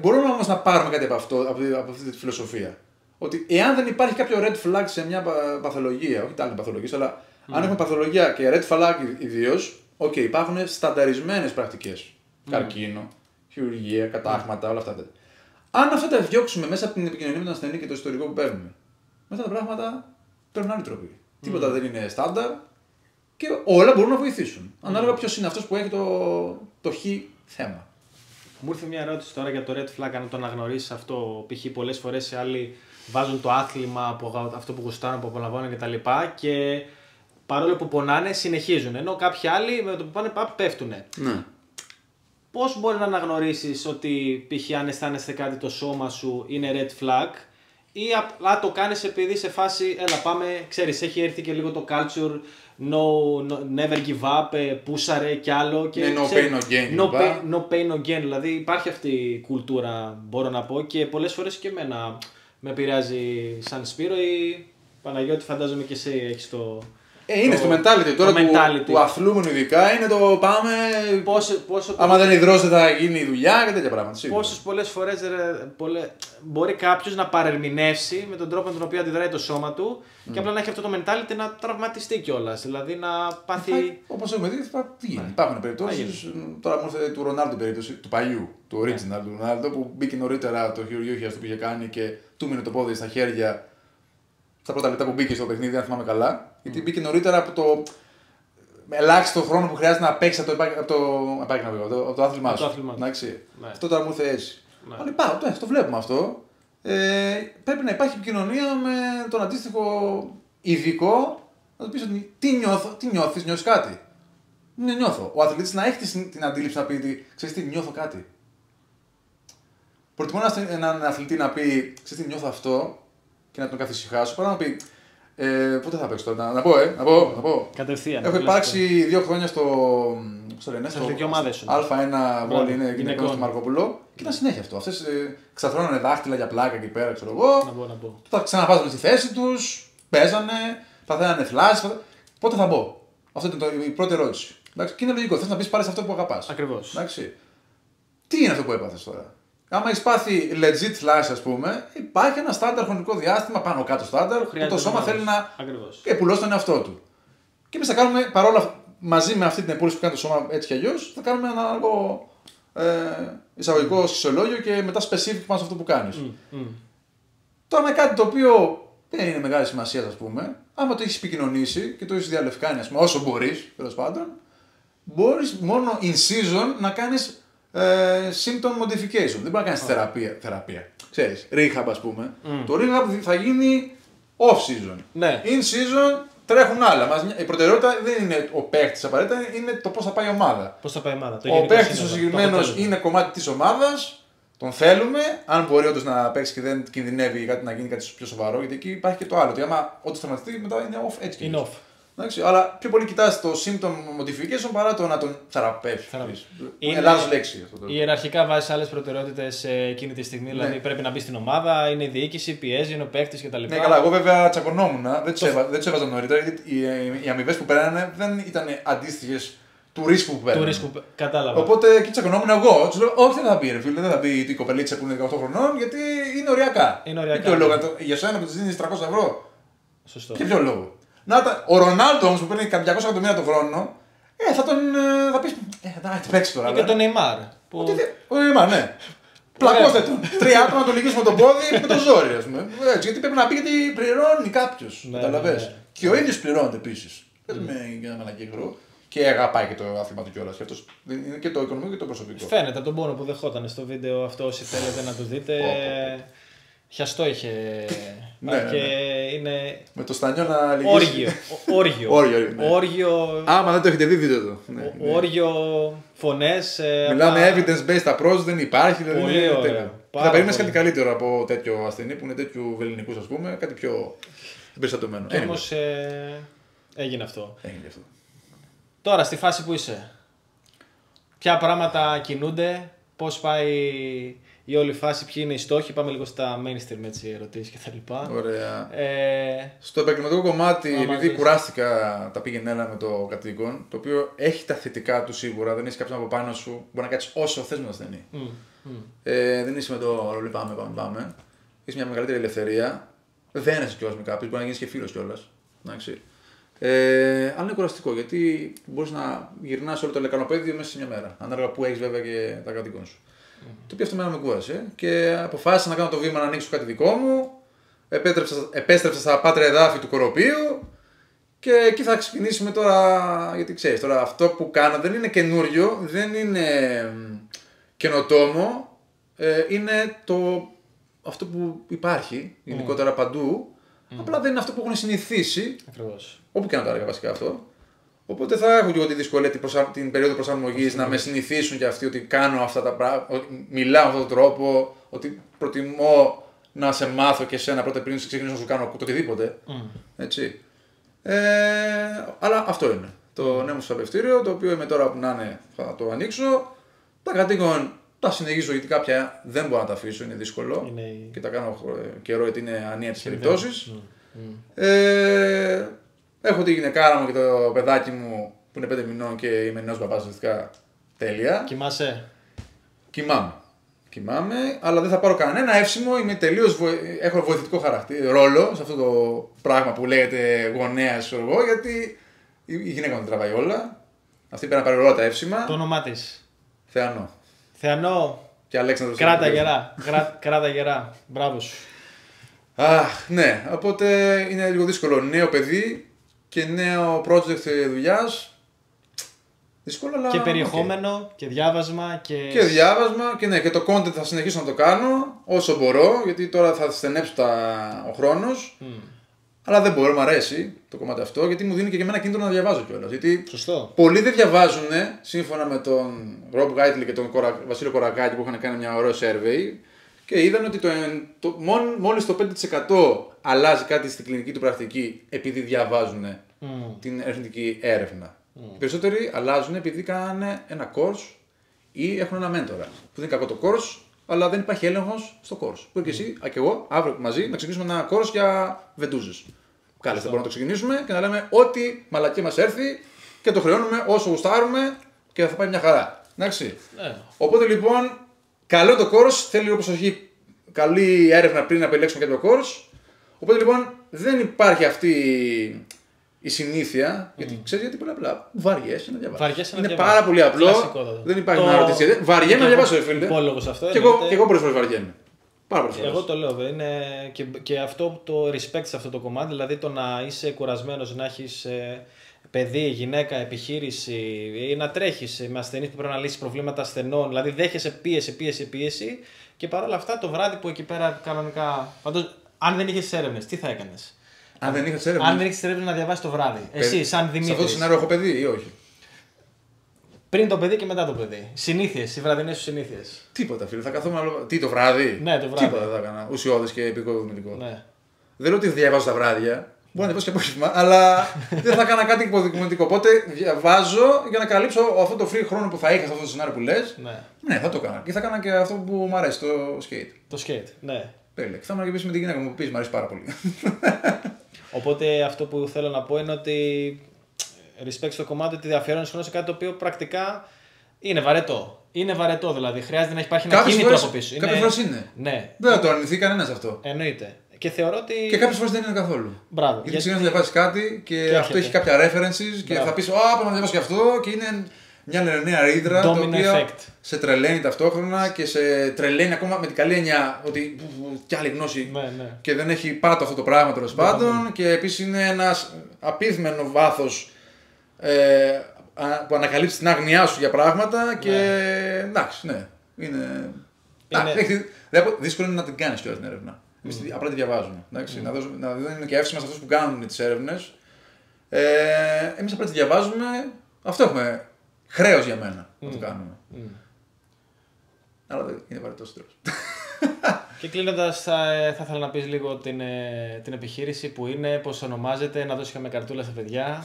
Μπορούμε όμως να πάρουμε κάτι από αυτή τη φιλοσοφία. Ότι εάν δεν υπάρχει κάποιο red flag σε μια παθολογία, όχι τα άλλα παθολογίες, αλλά αν έχουμε παθολογία και red flag ιδίως, υπάρχουν στανταρισμένες πρακτικές. Καρκίνο, χειρουργία, κατάγματα, όλα αυτά. Αν αυτά τα διώξουμε μέσα από την επικοινωνία με τον ασθενή και το ιστορικό που παίρνουμε, μετά τα πράγματα παίρνουν άλλη τρόπη. Τίποτα δεν είναι στάνταρ και όλα μπορούν να βοηθήσουν. Ανάλογα ποιος είναι αυτός που έχει το χ θέμα. Μου ήρθε μια ερώτηση τώρα για το red flag, αν το αναγνωρίσεις αυτό. Π.χ. πολλές φορές οι άλλοι βάζουν το άθλημα από αυτό που γουστάρουν, που απολαμβάνουν κτλ. Και παρόλο που πονάνε, συνεχίζουν. Ενώ κάποιοι άλλοι με το που πάνε πέφτουν. Ναι. Πώς μπορεί να αναγνωρίσεις ότι π.χ. αν αισθάνεσαι κάτι το σώμα σου είναι red flag ή απλά το κάνεις επειδή σε φάση, έλα πάμε, ξέρεις, έχει έρθει και λίγο το culture, never give up, πούσαρε κι άλλο. Και, no pain, no gain. No pain, no gain, δηλαδή υπάρχει αυτή η κουλτούρα, μπορώ να πω, και πολλές φορές και εμένα με επηρεάζει σαν Σπύρο ή Παναγιώτη, φαντάζομαι και εσύ έχεις το... Είναι στο mentality τώρα του αθλούμενου ειδικά, είναι το πάμε. Άμα δεν υδρώσει θα γίνει η δουλειά και τέτοια πράγματα. Πόσες πολλές φορές μπορεί κάποιος να παρερμηνεύσει με τον τρόπο με τον οποίο αντιδράει το σώμα του και απλά να έχει αυτό το mentality να τραυματιστεί κιόλας. Δηλαδή να πάθει. Όπως έχουμε δει, υπάρχουν περιπτώσεις. Τώρα μου ήρθε του Ρονάλντο περίπτωση, του παλιού, του original του Ρονάλντο που μπήκε νωρίτερα το χειρουργείο που είχε κάνει και του μείνε το πόδι στα χέρια. Στα πρώτα λεπτά που μπήκε στο παιχνίδι, αν θυμάμαι καλά, γιατί μπήκε νωρίτερα από το ελάχιστο χρόνο που χρειάζεται να παίξει από το άθλημά σου. Αυτό τώρα μου ήρθε έτσι. Αλλά υπάρχει, το βλέπουμε αυτό. Πρέπει να υπάρχει επικοινωνία με τον αντίστοιχο ειδικό, να του πει ότι τι νιώθεις κάτι. Ναι, νιώθω. Ο αθλητής να έχει την αντίληψη να πει, ξέρεις τι, νιώθω κάτι. Προτιμώ έναν αθλητή να πει, ξέρεις τι, νιώθω αυτό. Και να τον καθησυχάσω, παρά να πει. Πότε θα παίξω τώρα, να πω. Κατευθείαν. Έχω υπάρξει 2 χρόνια στο Α1 βόλι, είναι γυναικών στο Μαρκόπουλο και ήταν συνέχεια αυτό. Αυτές ξαθρώνανε δάχτυλα για πλάκα εκεί πέρα, ξέρω εγώ. Να πω. Τα ξαναβάζουν στη θέση τους, παίζανε, παθαίνανε flash. Πότε θα μπω. Αυτή είναι η πρώτη ερώτηση. Εντάξει, και είναι λογικό. Θες να πεις πάλι σε αυτό που αγαπάς. Ακριβώς. Τι είναι αυτό που έπαθες τώρα. Άμα έχει πάθει legit flash, ας πούμε, υπάρχει ένα στάνταρ χρονικό διάστημα πάνω κάτω στάνταρ που το σώμα θέλει να επουλώσει τον εαυτό του. Και εμείς θα κάνουμε παρόλα μαζί με αυτή την επούλωση που κάνει το σώμα έτσι κι αλλιώς, θα κάνουμε ένα άλλο εισαγωγικό σχισιολόγιο και μετά specific πάνω σε αυτό που κάνεις. Τώρα με κάτι το οποίο δεν είναι μεγάλη σημασία, ας πούμε, άμα το έχεις επικοινωνήσει και το έχεις διαλευκάνει, ας πούμε, όσο μπορείς, τέλος πάντων, μπορείς μόνο in season να κάνεις symptom modification. Δεν μπορεί να κάνεις θεραπεία. Ξέρεις, rehab, ας πούμε. Το rehab θα γίνει off season. Ναι. In season τρέχουν άλλα. Η προτεραιότητα δεν είναι ο παίκτης απαραίτητα, είναι το πώς θα πάει η ομάδα. Πώς θα πάει η ομάδα. Ο παίκτης ο συγκεκριμένος είναι κομμάτι της ομάδας. Τον θέλουμε, αν μπορεί όντως να παίξει και δεν κινδυνεύει κάτι να γίνει κάτι πιο σοβαρό, γιατί εκεί υπάρχει και το άλλο. Ότι άμα όντως τραυματιστεί, μετά είναι off έτσι. Είναι off. Εντάξει, αλλά πιο πολύ κοιτάς το symptom modification παρά το να τον θεραπεύσεις. Είναι λάθος λέξη αυτό. Ιεραρχικά βάζεις άλλες προτεραιότητες εκείνη τη στιγμή. Ναι. Δηλαδή πρέπει να μπει στην ομάδα, είναι η διοίκηση, πιέζει, είναι ο παίκτης κτλ. Ναι, καλά, εγώ βέβαια τσακωνόμουν, δεν τους έβαζα νωρίτερα, γιατί οι αμοιβές που πέρανε δεν ήταν αντίστοιχες του ρίσκου που πέρανε. Κατάλαβα. Οπότε εκεί τσακωνόμουν εγώ. Του λέω: όχι, δεν θα πει, ρε φίλε, δεν θα πει η κοπελίτσα που είναι 18 χρονών, γιατί είναι οριακά. Είναι λόγο, για σένα που τη δίνει 300 ευρώ. Σωστό. Και ποιο λόγο. Ο Ρονάλντο όμως που παίρνει 200 εκατομμύρια το χρόνο, θα πει: εντάξει, παίξει τώρα. Και τον Neymar. Ο Neymar, ναι. Πλακώστε τον. 3 άτομα να τον λυγίσουμε το πόδι με το ζόρι, ας πούμε. Γιατί πρέπει να πει γιατί πληρώνει κάποιο. Καταλαβες. Και ο ίδιος πληρώνεται επίσης. Δεν με ένα μαλακή υγρό. Και αγαπάει και το άθλημα του κιόλας. Είναι και το οικονομικό και το προσωπικό. Φαίνεται από τον πόνο που δεχόταν στο βίντεο αυτό. Όσοι θέλετε να το δείτε. Χιαστό είχε. Ναι, και είναι. Με το στανιό να λυγίσει. Όργιο. Άμα δεν το έχετε δει, δείτε το. Όργιο, φωνές. Μιλάμε evidence-based approach, δεν υπάρχει. Πολύ ωραίο. Θα περίμενες κάτι καλύτερο από τέτοιο ασθενή που είναι τέτοιου βελληνικούς, ας πούμε. Κάτι πιο εμπεριστατωμένο. Όμως έγινε αυτό. Έγινε αυτό. Τώρα στη φάση που είσαι, ποια πράγματα κινούνται, πώς πάει η όλη φάση, ποιοι είναι οι στόχοι, πάμε λίγο στα mainstream έτσι, ερωτήσεις κτλ. Ωραία. Στο επαγγελματικό κομμάτι, επειδή κουράστηκα τα πήγαινε ένα με το κατοίκον, το οποίο έχει τα θετικά του σίγουρα, δεν έχει κάποιον από πάνω σου, μπορεί να κάτσεις όσο θες με το ασθενή. Δεν είσαι με το ρολί πάμε. Είσαι μια μεγαλύτερη ελευθερία, δεν είσαι κιόλας με κάποιον, μπορεί να γίνεις και φίλος κιόλας. Αλλά είναι κουραστικό γιατί μπορείς να γυρνάς όλο το λεκανοπέδιο μέσα σε μια μέρα. Ανάλογα που έχεις βέβαια και τα κατοίκον σου. Το οποίο αυτό με κούρασε και αποφάσισα να κάνω το βήμα να ανοίξω κάτι δικό μου. Επέστρεψα στα πάτρια εδάφη του Κοροπίου και εκεί θα ξεκινήσουμε τώρα. Γιατί ξέρεις, τώρα αυτό που κάνω δεν είναι καινούριο, δεν είναι καινοτόμο. Είναι αυτό που υπάρχει γενικότερα παντού. Απλά δεν είναι αυτό που έχουν συνηθίσει. Ακριβώς. Όπου και να το έλεγα βασικά αυτό. Οπότε θα έχω και εγώ τη δυσκολία την περίοδο προσαρμογής να με συνηθίσουν και αυτοί ότι κάνω αυτά τα πράγματα, μιλάω με αυτόν τον τρόπο, ότι προτιμώ να σε μάθω και εσένα πρώτα πριν ξεκινήσω να σου κάνω το οτιδήποτε. Έτσι. Αλλά αυτό είναι. Το νέο μου θεραπευτήριο, το οποίο είμαι τώρα που να είναι, θα το ανοίξω. Τα κατοίκον τα συνεχίζω γιατί κάποια δεν μπορώ να τα αφήσω, είναι δύσκολο. Και τα κάνω καιρό γιατί είναι ανίατες περιπτώσεις. Έχω τη γυναικάρα μου και το παιδάκι μου που είναι 5 μηνών και είμαι νέος μπαμπάς ουσιαστικά τέλεια. Κοιμάσαι. Κοιμάμαι, αλλά δεν θα πάρω κανένα εύσημο, έχω βοηθητικό ρόλο σε αυτό το πράγμα που λέγεται γονέας, γιατί η γυναίκα μου τραβάει όλα. Αυτή πρέπει να πάρει όλα τα εύσημα. Το όνομά της. Θεανό. Και Αλέξανδρος. Κράτα γερά. Μπράβο σου. Αχ, ναι, οπότε είναι λίγο δύσκολο. Νέο παιδί και νέο project δουλειάς. Δύσκολο, αλλά. Και περιεχόμενο και διάβασμα. Και διάβασμα και ναι, και το content θα συνεχίσω να το κάνω όσο μπορώ, γιατί τώρα θα στενέψω ο χρόνος. Αλλά δεν μπορώ, μου αρέσει το κομμάτι αυτό, γιατί μου δίνει και εμένα κίνητρο να διαβάζω κιόλας. Γιατί σωστό. Πολλοί δεν διαβάζουν, σύμφωνα με τον Rob Geitley και τον Βασίλειο Κορακάκη που είχαν κάνει μια ωραία survey και είδαν ότι μόλις το 5% αλλάζει κάτι στην κλινική του πρακτική επειδή διαβάζουν την ερευνητική έρευνα. Οι περισσότεροι αλλάζουν επειδή κάνανε ένα course ή έχουν ένα μέντορα. Που δεν είναι κακό το course, αλλά δεν υπάρχει έλεγχος στο course. Που και εσύ και εγώ αύριο μαζί να ξεκινήσουμε ένα course για βεντούζες. Κάλεστε, μπορούμε να το ξεκινήσουμε και να λέμε ό,τι μαλακή μας έρθει και το χρεώνουμε όσο γουστάρουμε και θα πάει μια χαρά. Εντάξει. Ναι. Οπότε λοιπόν, καλό το course, θέλει λίγο προσοχή, καλή έρευνα πριν να επιλέξουμε κάποιο course. Οπότε λοιπόν δεν υπάρχει αυτή η συνήθεια, γιατί ξέρει γιατί πολύ απλά βαριέσαι να διαβάσει. Είναι πάρα πολύ απλό. Δεν υπάρχει να ρωτήσει. Βαριέμαι να διαβάσω, φίλε. Αυτό και εγώ πολλές φορές βαριέμαι. Εγώ το λέω, είναι και αυτό το respect σε αυτό το κομμάτι, δηλαδή το να είσαι κουρασμένος, να έχεις παιδί, γυναίκα, επιχείρηση ή να τρέχεις με ασθενείς που πρέπει να λύσεις προβλήματα ασθενών, δηλαδή δέχεσαι πίεση και παρόλα αυτά το βράδυ που εκεί πέρα κανονικά. Πάντως, αν δεν είχες έρευνες, τι θα έκανες? Αν δεν είχες έρευνες να διαβάσεις το βράδυ. Εσύ, σαν Δημήτρης. Σε αυτό το σενάριο έχω παιδί ή όχι? Πριν το παιδί και μετά το παιδί. Συνήθειες, οι βραδινές σου συνήθειες. Τίποτα, φίλε. Θα καθόμουν. Τι το βράδυ? Ναι, το βράδυ. Τίποτα θα έκανα. Ουσιώδες και επικοδομητικό. Ναι. Δεν λέω ότι διαβάζω τα βράδια. Μπορεί να διαβάσω και απόγευμα, αλλά δεν θα έκανα κάτι υποδειγματικό. Οπότε διαβάζω για να καλύψω αυτό το free χρόνο που θα είχα σε αυτό το σενάριο που λες. Ναι, θα το έκανα. Και θα έκανα και αυτό που μου αρέσει, το skate. Το skate, ναι. Τέλεια. Και θα ήμουν και επίσης με την γυναίκα μου που μου αρέσει πάρα πολύ. Οπότε αυτό που θέλω να πω είναι ότι respect στο κομμάτι ότι αφιερώνεις χρόνο σε κάτι το οποίο πρακτικά είναι βαρετό. Είναι βαρετό δηλαδή. Χρειάζεται να υπάρχει ένα κίνητρο από πίσω. Κάποιες φορές είναι. Ναι. Δεν θα το αρνηθεί κανένας αυτό. Εννοείται. Και θεωρώ ότι. Και κάποιες φορές δεν είναι καθόλου. Μπράβο. Γιατί ξεκινάς να διαβάσεις κάτι και αυτό έχει κάποια references και θα πεις, πρέπει να διαβάσω και αυτό και είναι μια νέα ρίδρα το οποίο σε τρελαίνει ταυτόχρονα και σε τρελαίνει ακόμα με την καλή έννοια ότι κι άλλη γνώση και δεν έχει πάτο αυτό το πράγμα τέλος πάντων και επίσης είναι ένας απίθμενο βάθος που ανακαλύψει την άγνοιά σου για πράγματα και εντάξει, ναι, είναι... Δύσκολο είναι να την κάνεις κιόλας την έρευνα. Εμείς απλά τη διαβάζουμε. Να δίνουμε και εύσημα σε αυτούς που κάνουν τις έρευνες. Εμείς απλά τη διαβάζουμε. Αυτό έχουμε χρέος για μένα να το κάνουμε. Αλλά δεν είναι βαρετός τρόπος. Και κλείνοντας, θα ήθελα να πεις λίγο την επιχείρηση που είναι, πώς ονομάζεται, να δώσεις και με καρτούλα στα παιδιά.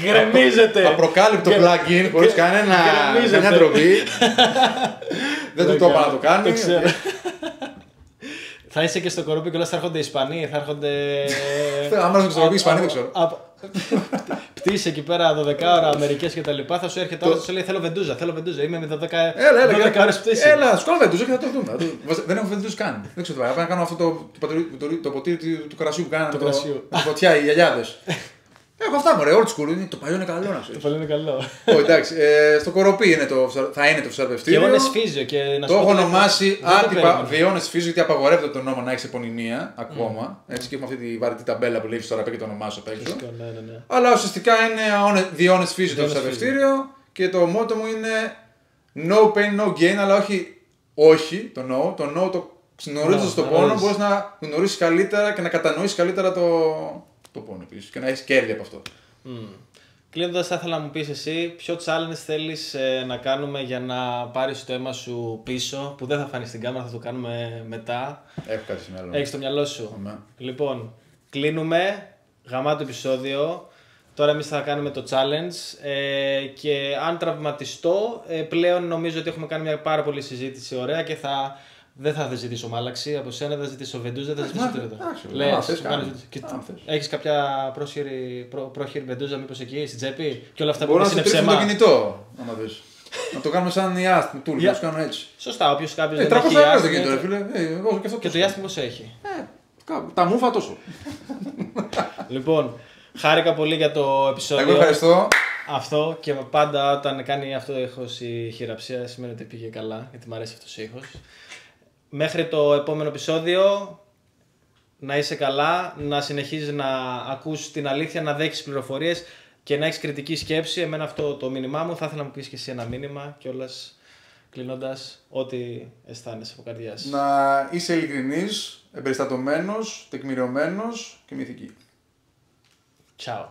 Γκρεμίζεται! Απροκάλυπτο plugin, χωρίς κανένα ντροπή. Δεν του το είπα να το κάνει. Θα είσαι και στο κοροπή και όλα θα έρχονται Ισπανοί, θα έρχονται... Άμα έρθουν στο κοροπή Ισπανοί δεν ξέρω. Πτήσει εκεί πέρα 12 ώρα Αμερικές και τα λοιπά, θα σου έρχεται τώρα και σου λέει θέλω βεντούζα, είμαι με 12 ώρες πτήση. Έλα, σου κάνω βεντούζα και θα το δούμε. Δεν έχω βεντούζα καν. Δεν ξέρω τι να κάνω αυτό το ποτήρι του κρασιού που κάνανε το φωτιά οι γιαγιάδες. Έχω αυτά μωρέ, old school, το παλιό είναι καλό να ξέρεις. Το παλιό είναι καλό. Εντάξει, στο κοροπή θα είναι το φυσαρπευτήριο. Βιώνες φύζιο και να σου το έχω ονομάσει άτυπα βιώνες φύζιο γιατί απαγορεύεται το νόμο να έχεις επωνυμία ακόμα. Έτσι και έχουμε αυτή τη βαρετή ταμπέλα που λέει τώρα πρέπει και το ονομάσω απ' έξω. Αλλά ουσιαστικά είναι βιώνες φύζιο το φυσαρπευτήριο και το μότο μου είναι no pain, no gain, αλλά όχι το no. Το no το γνωρίζοντας τον πόνο μπορείς να γνωρίσεις καλύτερα και να κατανοήσεις καλύτερα το πόνο επίσης και να έχεις κέρδη από αυτό. Κλείνοντας, θα ήθελα να μου πεις εσύ ποιο challenge θέλεις να κάνουμε για να πάρεις το αίμα σου πίσω, που δεν θα φανεί στην κάμερα, θα το κάνουμε μετά. Έχω κάτι στο μυαλό. Έχεις στο μυαλό σου. Λοιπόν, κλείνουμε, γαμάτο επεισόδιο. Τώρα εμείς θα κάνουμε το challenge και αν τραυματιστώ, πλέον νομίζω ότι έχουμε κάνει μια πάρα πολύ συζήτηση ωραία και δεν θα ζητήσω μάλαξη από σένα, δεν θα ζητήσω βεντούζα, δεν θα ζητήσω τίποτα. Έχεις κάποια πρόχειρη βεντούζα μήπως εκεί στην τσέπη και όλα αυτά που είναι ψέμα. Μπορώ να το κινητό, άμα δεις. Να το κάνουμε σαν ιάστιμο τούλ, να το κάνω έτσι. Σωστά, κάποιος δεν έχει 300 ευρώ το κινητό, φίλε. Και το ιάστιμο πώς έχει. Τα μούφα τόσο. Λοιπόν, χάρηκα πολύ για το επεισόδιο. Εγώ ευχαριστώ. Αυτό και πάντα όταν κάνει αυτό το ήχος η χειραψία σημαίνει ότι πήγε καλά, γιατί μου αρέσει αυτός ο ήχος. Μέχρι το επόμενο επεισόδιο, να είσαι καλά, να συνεχίζεις να ακούς την αλήθεια, να δέχεις πληροφορίες και να έχεις κριτική σκέψη. Εμένα αυτό το μήνυμά μου, θα ήθελα να μου πεις και εσύ ένα μήνυμα κιόλας κλείνοντας ό,τι αισθάνεσαι από καρδιάς. Να είσαι ειλικρινής, εμπεριστατωμένος, τεκμηριωμένος και μυθική. Ciao.